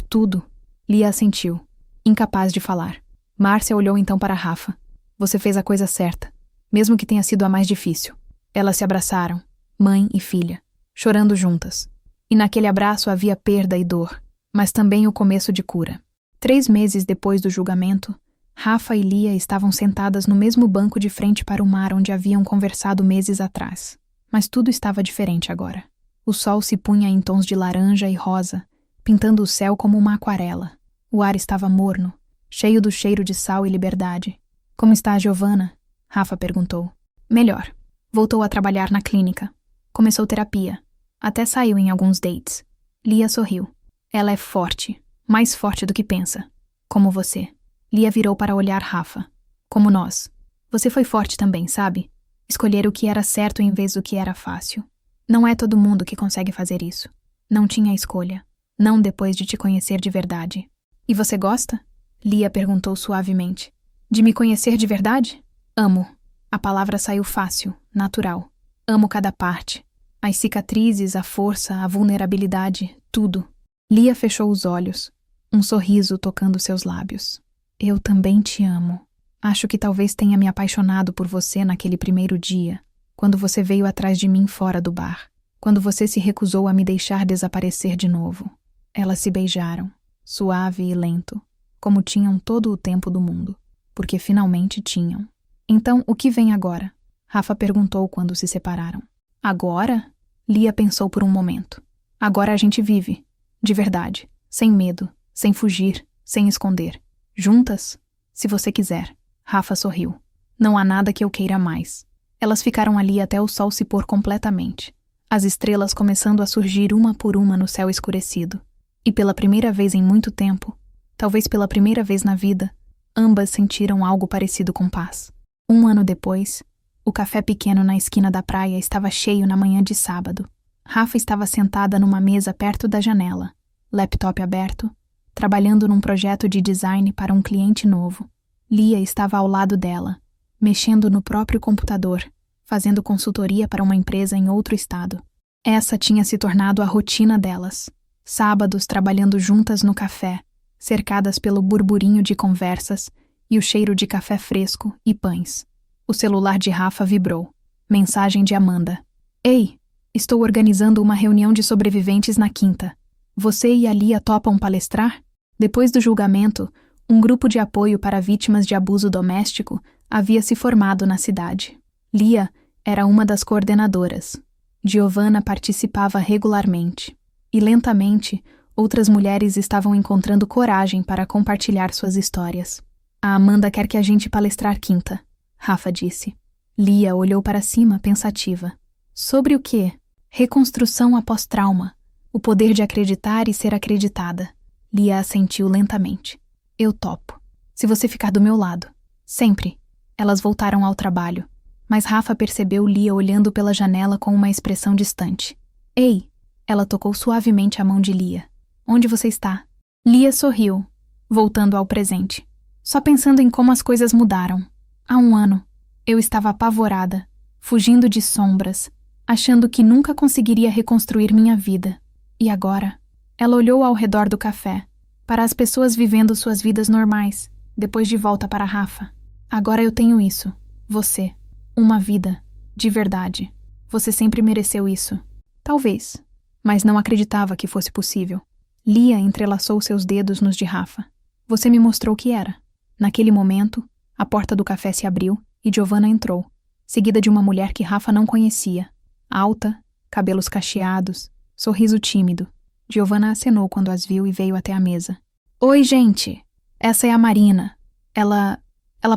tudo. Lia assentiu, incapaz de falar. Márcia olhou então para Rafa. Você fez a coisa certa, mesmo que tenha sido a mais difícil. Elas se abraçaram, mãe e filha, chorando juntas. E naquele abraço havia perda e dor, mas também o começo de cura. 3 meses depois do julgamento, Rafa e Lia estavam sentadas no mesmo banco de frente para o mar onde haviam conversado meses atrás. Mas tudo estava diferente agora. O sol se punha em tons de laranja e rosa, pintando o céu como uma aquarela. O ar estava morno, cheio do cheiro de sal e liberdade. Como está a Giovanna? Rafa perguntou. Melhor. Voltou a trabalhar na clínica. Começou terapia. Até saiu em alguns dates. Lia sorriu. Ela é forte, mais forte do que pensa. Como você. Lia virou para olhar Rafa. Como nós. Você foi forte também, sabe? Escolher o que era certo em vez do que era fácil. Não é todo mundo que consegue fazer isso. Não tinha escolha. Não depois de te conhecer de verdade. E você gosta? Lia perguntou suavemente. De me conhecer de verdade? Amo. A palavra saiu fácil, natural. Amo cada parte. As cicatrizes, a força, a vulnerabilidade, tudo. Lia fechou os olhos. Um sorriso tocando seus lábios. Eu também te amo. Acho que talvez tenha me apaixonado por você naquele primeiro dia, quando você veio atrás de mim fora do bar, quando você se recusou a me deixar desaparecer de novo. Elas se beijaram, suave e lento, como tinham todo o tempo do mundo. porque finalmente tinham. Então, o que vem agora? Rafa perguntou quando se separaram. Agora? Lia pensou por um momento. Agora a gente vive, de verdade, sem medo, sem fugir, sem esconder. Juntas? Se você quiser. Rafa sorriu. Não há nada que eu queira mais. Elas ficaram ali até o sol se pôr completamente, as estrelas começando a surgir uma por uma no céu escurecido. E pela primeira vez em muito tempo, talvez pela primeira vez na vida, ambas sentiram algo parecido com paz. 1 ano depois, o café pequeno na esquina da praia estava cheio na manhã de sábado. Rafa estava sentada numa mesa perto da janela, laptop aberto, trabalhando num projeto de design para um cliente novo. Lia estava ao lado dela, mexendo no próprio computador, fazendo consultoria para uma empresa em outro estado. Essa tinha se tornado a rotina delas. Sábados trabalhando juntas no café, cercadas pelo burburinho de conversas e o cheiro de café fresco e pães. O celular de Rafa vibrou. Mensagem de Amanda. Ei, estou organizando uma reunião de sobreviventes na quinta. Você e a Lia topam palestrar? Depois do julgamento, um grupo de apoio para vítimas de abuso doméstico havia se formado na cidade. Lia era uma das coordenadoras. Giovanna participava regularmente. E lentamente, outras mulheres estavam encontrando coragem para compartilhar suas histórias. A Amanda quer que a gente palestrar quinta, Rafa disse. Lia olhou para cima, pensativa. Sobre o quê? Reconstrução após trauma. O poder de acreditar e ser acreditada. Lia assentiu lentamente. Eu topo. Se você ficar do meu lado. Sempre. Elas voltaram ao trabalho. Mas Rafa percebeu Lia olhando pela janela com uma expressão distante. Ei! Ela tocou suavemente a mão de Lia. Onde você está? Lia sorriu, voltando ao presente. Só pensando em como as coisas mudaram. Há 1 ano, eu estava apavorada, fugindo de sombras, achando que nunca conseguiria reconstruir minha vida. E agora? Ela olhou ao redor do café, para as pessoas vivendo suas vidas normais, depois de volta para Rafa. Agora eu tenho isso. Você. Uma vida. De verdade. Você sempre mereceu isso. Talvez. Mas não acreditava que fosse possível. Lia entrelaçou seus dedos nos de Rafa. Você me mostrou o que era. Naquele momento, a porta do café se abriu e Giovanna entrou, seguida de uma mulher que Rafa não conhecia. Alta, cabelos cacheados, sorriso tímido. Giovanna acenou quando as viu e veio até a mesa. Oi, gente! Essa é a Marina. Ela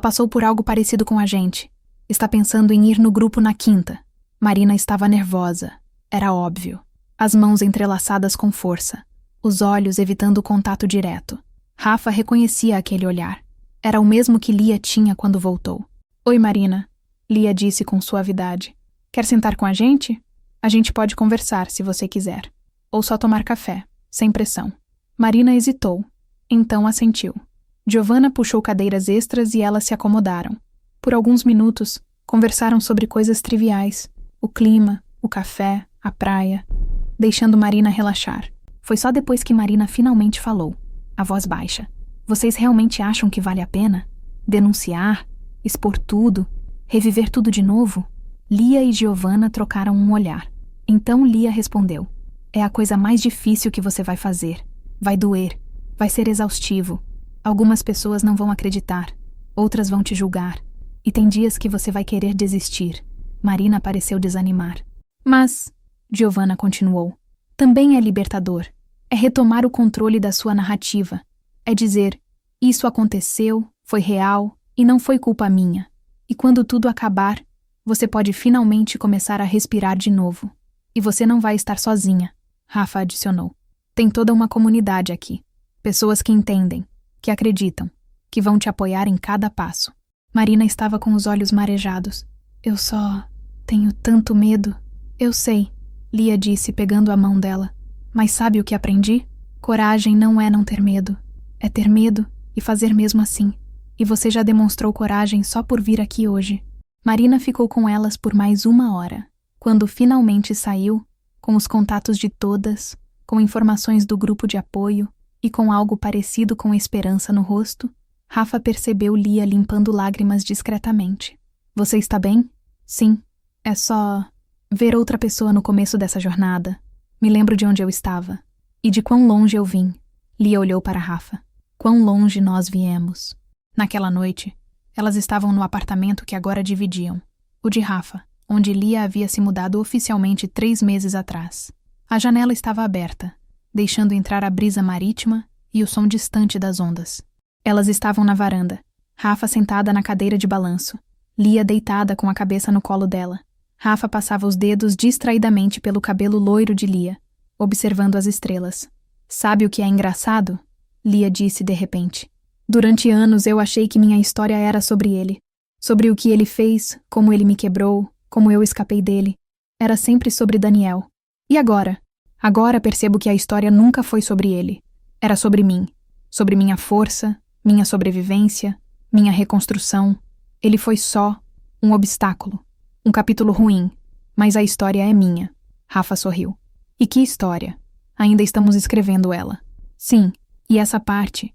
passou por algo parecido com a gente. Está pensando em ir no grupo na quinta. Marina estava nervosa. Era óbvio. As mãos entrelaçadas com força, os olhos evitando o contato direto. Rafa reconhecia aquele olhar. Era o mesmo que Lia tinha quando voltou. Oi, Marina, Lia disse com suavidade. Quer sentar com a gente? A gente pode conversar, se você quiser. Ou só tomar café, sem pressão. Marina hesitou, então assentiu. Giovanna puxou cadeiras extras e elas se acomodaram. Por alguns minutos, conversaram sobre coisas triviais. O clima, o café, a praia, deixando Marina relaxar. Foi só depois que Marina finalmente falou, a voz baixa. Vocês realmente acham que vale a pena? Denunciar? Expor tudo? Reviver tudo de novo? Lia e Giovanna trocaram um olhar. Então Lia respondeu. É a coisa mais difícil que você vai fazer. Vai doer. Vai ser exaustivo. Algumas pessoas não vão acreditar. Outras vão te julgar. E tem dias que você vai querer desistir. Marina pareceu desanimar. Mas, Giovanna continuou, também é libertador. É retomar o controle da sua narrativa. É dizer, isso aconteceu, foi real e não foi culpa minha. E quando tudo acabar, você pode finalmente começar a respirar de novo. E você não vai estar sozinha, Rafa adicionou. Tem toda uma comunidade aqui. Pessoas que entendem, que acreditam, que vão te apoiar em cada passo. Marina estava com os olhos marejados. Eu só tenho tanto medo. Eu sei, Lia disse pegando a mão dela. Mas sabe o que aprendi? Coragem não é não ter medo. É ter medo e fazer mesmo assim. E você já demonstrou coragem só por vir aqui hoje. Marina ficou com elas por mais 1 hora. Quando finalmente saiu, com os contatos de todas, com informações do grupo de apoio e com algo parecido com esperança no rosto, Rafa percebeu Lia limpando lágrimas discretamente. Você está bem? Sim. É só ver outra pessoa no começo dessa jornada. Me lembro de onde eu estava. E de quão longe eu vim. Lia olhou para Rafa. Quão longe nós viemos. Naquela noite, Elas estavam no apartamento que agora dividiam, o de Rafa, onde Lia havia se mudado oficialmente 3 meses atrás. A janela estava aberta, deixando entrar a brisa marítima e o som distante das ondas. Elas estavam na varanda, Rafa sentada na cadeira de balanço, Lia deitada com a cabeça no colo dela. Rafa passava os dedos distraidamente pelo cabelo loiro de Lia, observando as estrelas. Sabe o que é engraçado? Lia disse de repente. Durante anos eu achei que minha história era sobre ele. Sobre o que ele fez, como ele me quebrou, como eu escapei dele. Era sempre sobre Daniel. E agora? Agora percebo que a história nunca foi sobre ele. Era sobre mim. Sobre minha força, minha sobrevivência, minha reconstrução. Ele foi só um obstáculo. Um capítulo ruim. Mas a história é minha. Rafa sorriu. E que história? Ainda estamos escrevendo ela. Sim, e essa parte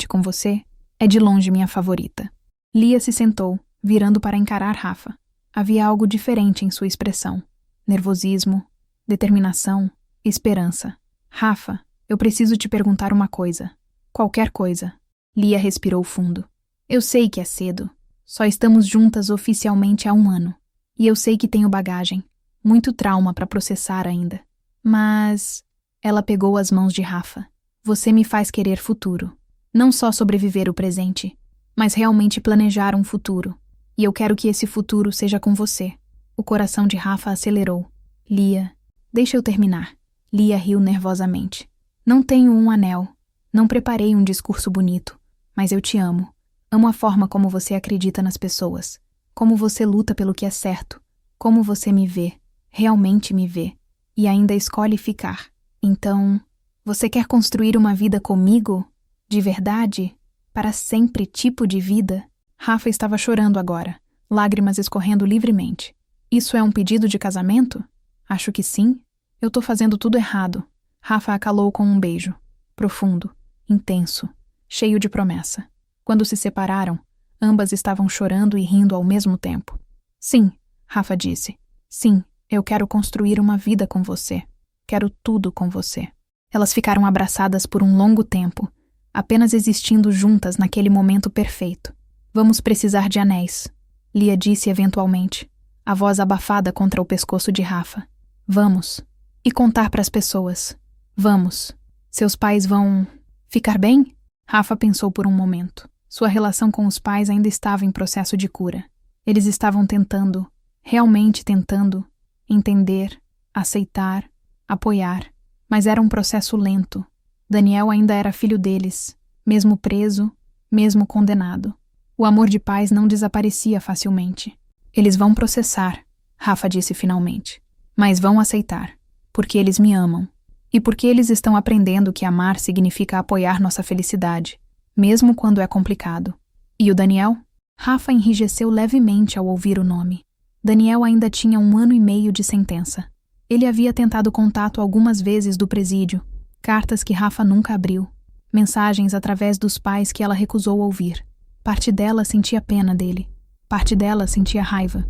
com você, é de longe minha favorita. Lia se sentou, virando para encarar Rafa. Havia algo diferente em sua expressão. Nervosismo, determinação, esperança. Rafa, eu preciso te perguntar uma coisa. Qualquer coisa. Lia respirou fundo. Eu sei que é cedo. Só estamos juntas oficialmente há 1 ano. E eu sei que tenho bagagem. Muito trauma para processar ainda. Mas... Ela pegou as mãos de Rafa. Você me faz querer futuro. Não só sobreviver o presente, mas realmente planejar um futuro. E eu quero que esse futuro seja com você. O coração de Rafa acelerou. Lia, deixa eu terminar. Lia riu nervosamente. Não tenho um anel. Não preparei um discurso bonito. Mas eu te amo. Amo a forma como você acredita nas pessoas. Como você luta pelo que é certo. Como você me vê. Realmente me vê. E ainda escolhe ficar. Então, você quer construir uma vida comigo? De verdade? Para sempre tipo de vida? Rafa estava chorando agora, lágrimas escorrendo livremente. Isso é um pedido de casamento? Acho que sim. Eu tô fazendo tudo errado. Rafa a calou com um beijo. Profundo, intenso, cheio de promessa. Quando se separaram, ambas estavam chorando e rindo ao mesmo tempo. Sim, Rafa disse. Sim, eu quero construir uma vida com você. Quero tudo com você. Elas ficaram abraçadas por um longo tempo, apenas existindo juntas naquele momento perfeito. Vamos precisar de anéis, Lia disse eventualmente, a voz abafada contra o pescoço de Rafa. Vamos. E contar para as pessoas. Vamos. Seus pais vão... ficar bem? Rafa pensou por um momento. Sua relação com os pais ainda estava em processo de cura. Eles estavam tentando, realmente tentando, entender, aceitar, apoiar, mas era um processo lento. Daniel ainda era filho deles, mesmo preso, mesmo condenado. O amor de pais não desaparecia facilmente. Eles vão processar, Rafa disse finalmente, mas vão aceitar, porque eles me amam, e porque eles estão aprendendo que amar significa apoiar nossa felicidade, mesmo quando é complicado. E o Daniel? Rafa enrijeceu levemente ao ouvir o nome. Daniel ainda tinha 1 ano e meio de sentença. Ele havia tentado contato algumas vezes do presídio, cartas que Rafa nunca abriu, mensagens através dos pais que ela recusou ouvir. Parte dela sentia pena dele, parte dela sentia raiva,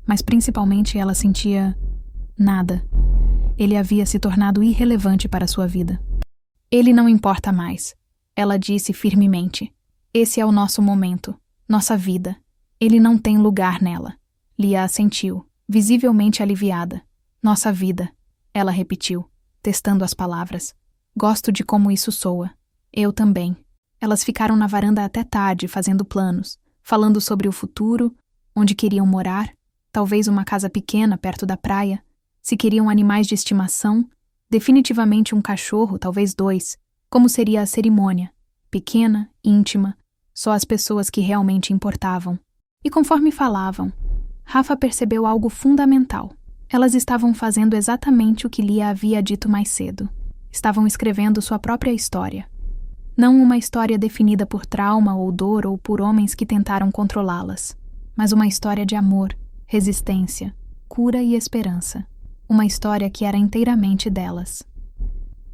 mas principalmente ela sentia nada. Ele havia se tornado irrelevante para sua vida. Ele não importa mais, ela disse firmemente. Esse é o nosso momento, nossa vida. Ele não tem lugar nela. Lia assentiu, visivelmente aliviada. Nossa vida, ela repetiu, testando as palavras. Gosto de como isso soa. Eu também. Elas ficaram na varanda até tarde, fazendo planos, falando sobre o futuro, onde queriam morar, talvez uma casa pequena perto da praia, se queriam animais de estimação, definitivamente um cachorro, talvez 2, como seria a cerimônia, pequena, íntima, só as pessoas que realmente importavam. E conforme falavam, Rafa percebeu algo fundamental. Elas estavam fazendo exatamente o que Lia havia dito mais cedo. Estavam escrevendo sua própria história. Não uma história definida por trauma ou dor ou por homens que tentaram controlá-las, mas uma história de amor, resistência, cura e esperança. Uma história que era inteiramente delas.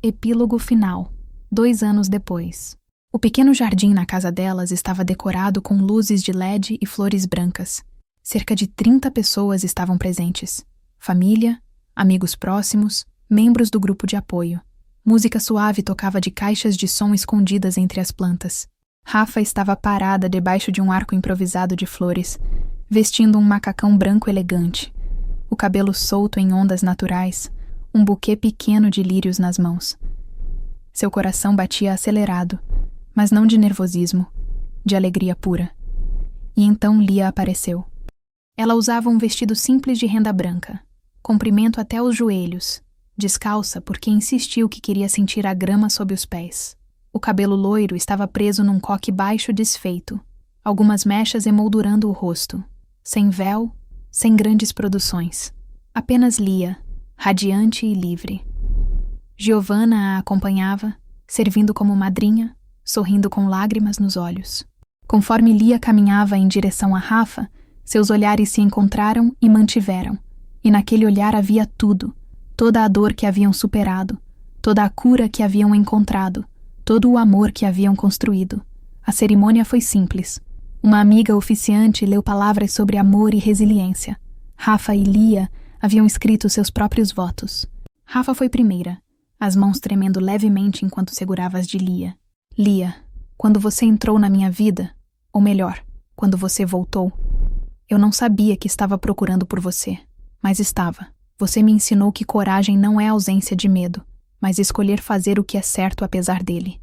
Epílogo final. 2 anos depois. O pequeno jardim na casa delas estava decorado com luzes de LED e flores brancas. Cerca de 30 pessoas estavam presentes. Família, amigos próximos, membros do grupo de apoio. Música suave tocava de caixas de som escondidas entre as plantas. Rafa estava parada debaixo de um arco improvisado de flores, vestindo um macacão branco elegante, o cabelo solto em ondas naturais, um buquê pequeno de lírios nas mãos. Seu coração batia acelerado, mas não de nervosismo, de alegria pura. E então Lia apareceu. Ela usava um vestido simples de renda branca, comprimento até os joelhos, descalça porque insistiu que queria sentir a grama sob os pés. O cabelo loiro estava preso num coque baixo desfeito, algumas mechas emoldurando o rosto, sem véu, sem grandes produções. Apenas Lia, radiante e livre. Giovanna a acompanhava, servindo como madrinha, sorrindo com lágrimas nos olhos. Conforme Lia caminhava em direção a Rafa, seus olhares se encontraram e mantiveram, e naquele olhar havia tudo, toda a dor que haviam superado, toda a cura que haviam encontrado, todo o amor que haviam construído. A cerimônia foi simples. Uma amiga oficiante leu palavras sobre amor e resiliência. Rafa e Lia haviam escrito seus próprios votos. Rafa foi primeira, as mãos tremendo levemente enquanto segurava as de Lia. Lia, quando você entrou na minha vida, ou melhor, quando você voltou, eu não sabia que estava procurando por você, mas estava. Você me ensinou que coragem não é ausência de medo, mas escolher fazer o que é certo apesar dele.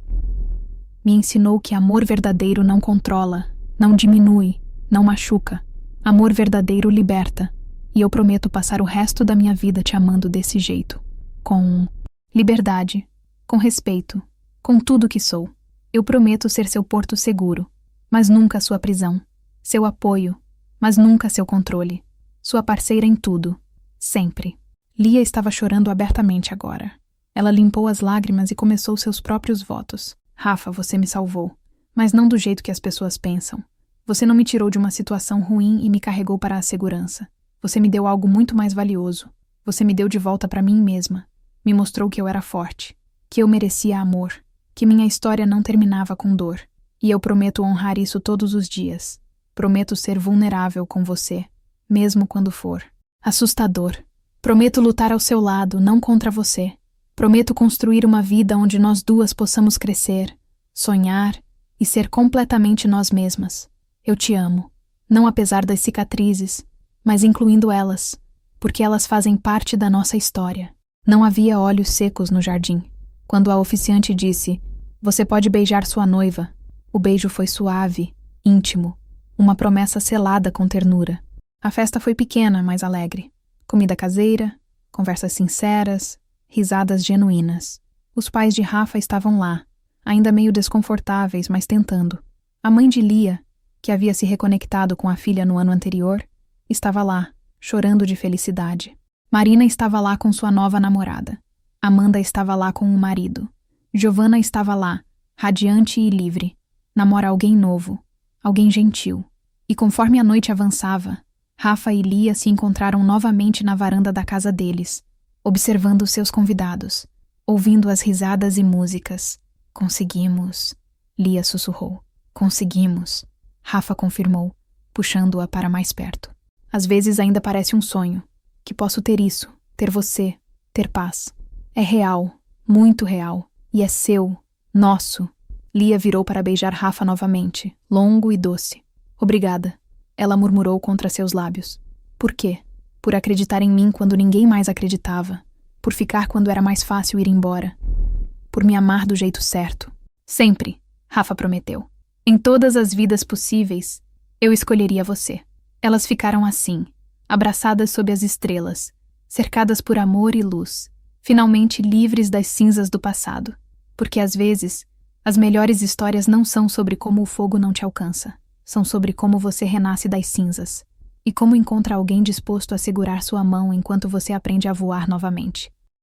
Me ensinou que amor verdadeiro não controla, não diminui, não machuca. Amor verdadeiro liberta, e eu prometo passar o resto da minha vida te amando desse jeito. Com liberdade, com respeito, com tudo que sou. Eu prometo ser seu porto seguro, mas nunca sua prisão. Seu apoio, mas nunca seu controle. Sua parceira em tudo, sempre. Lia estava chorando abertamente agora. Ela limpou as lágrimas e começou seus próprios votos. Rafa, você me salvou, mas não do jeito que as pessoas pensam. Você não me tirou de uma situação ruim e me carregou para a segurança. Você me deu algo muito mais valioso. Você me deu de volta para mim mesma. Me mostrou que eu era forte, que eu merecia amor, que minha história não terminava com dor. E eu prometo honrar isso todos os dias. Prometo ser vulnerável com você, mesmo quando for assustador. Prometo lutar ao seu lado, não contra você. Prometo construir uma vida onde nós duas possamos crescer, sonhar e ser completamente nós mesmas. Eu te amo, não apesar das cicatrizes, mas incluindo elas, porque elas fazem parte da nossa história. Não havia olhos secos no jardim. Quando a oficiante disse, você pode beijar sua noiva, o beijo foi suave, íntimo, uma promessa selada com ternura. A festa foi pequena, mas alegre. Comida caseira, conversas sinceras, risadas genuínas. Os pais de Rafa estavam lá, ainda meio desconfortáveis, mas tentando. A mãe de Lia, que havia se reconectado com a filha no ano anterior, estava lá, chorando de felicidade. Marina estava lá com sua nova namorada. Amanda estava lá com o marido. Giovanna estava lá, radiante e livre. Namora alguém novo, alguém gentil. E conforme a noite avançava, Rafa e Lia se encontraram novamente na varanda da casa deles, observando seus convidados, ouvindo as risadas e músicas. Conseguimos, Lia sussurrou. Conseguimos, Rafa confirmou, puxando-a para mais perto. Às vezes ainda parece um sonho, que posso ter isso, ter você, ter paz. É real, muito real, e é seu, nosso. Lia virou para beijar Rafa novamente, longo e doce. Obrigada, ela murmurou contra seus lábios. Por quê? Por acreditar em mim quando ninguém mais acreditava. Por ficar quando era mais fácil ir embora. Por me amar do jeito certo. Sempre, Rafa prometeu. Em todas as vidas possíveis, eu escolheria você. Elas ficaram assim, abraçadas sob as estrelas, cercadas por amor e luz, finalmente livres das cinzas do passado. Porque às vezes, as melhores histórias não são sobre como o fogo não te alcança. São sobre como você renasce das cinzas e como encontra alguém disposto a segurar sua mão enquanto você aprende a voar novamente.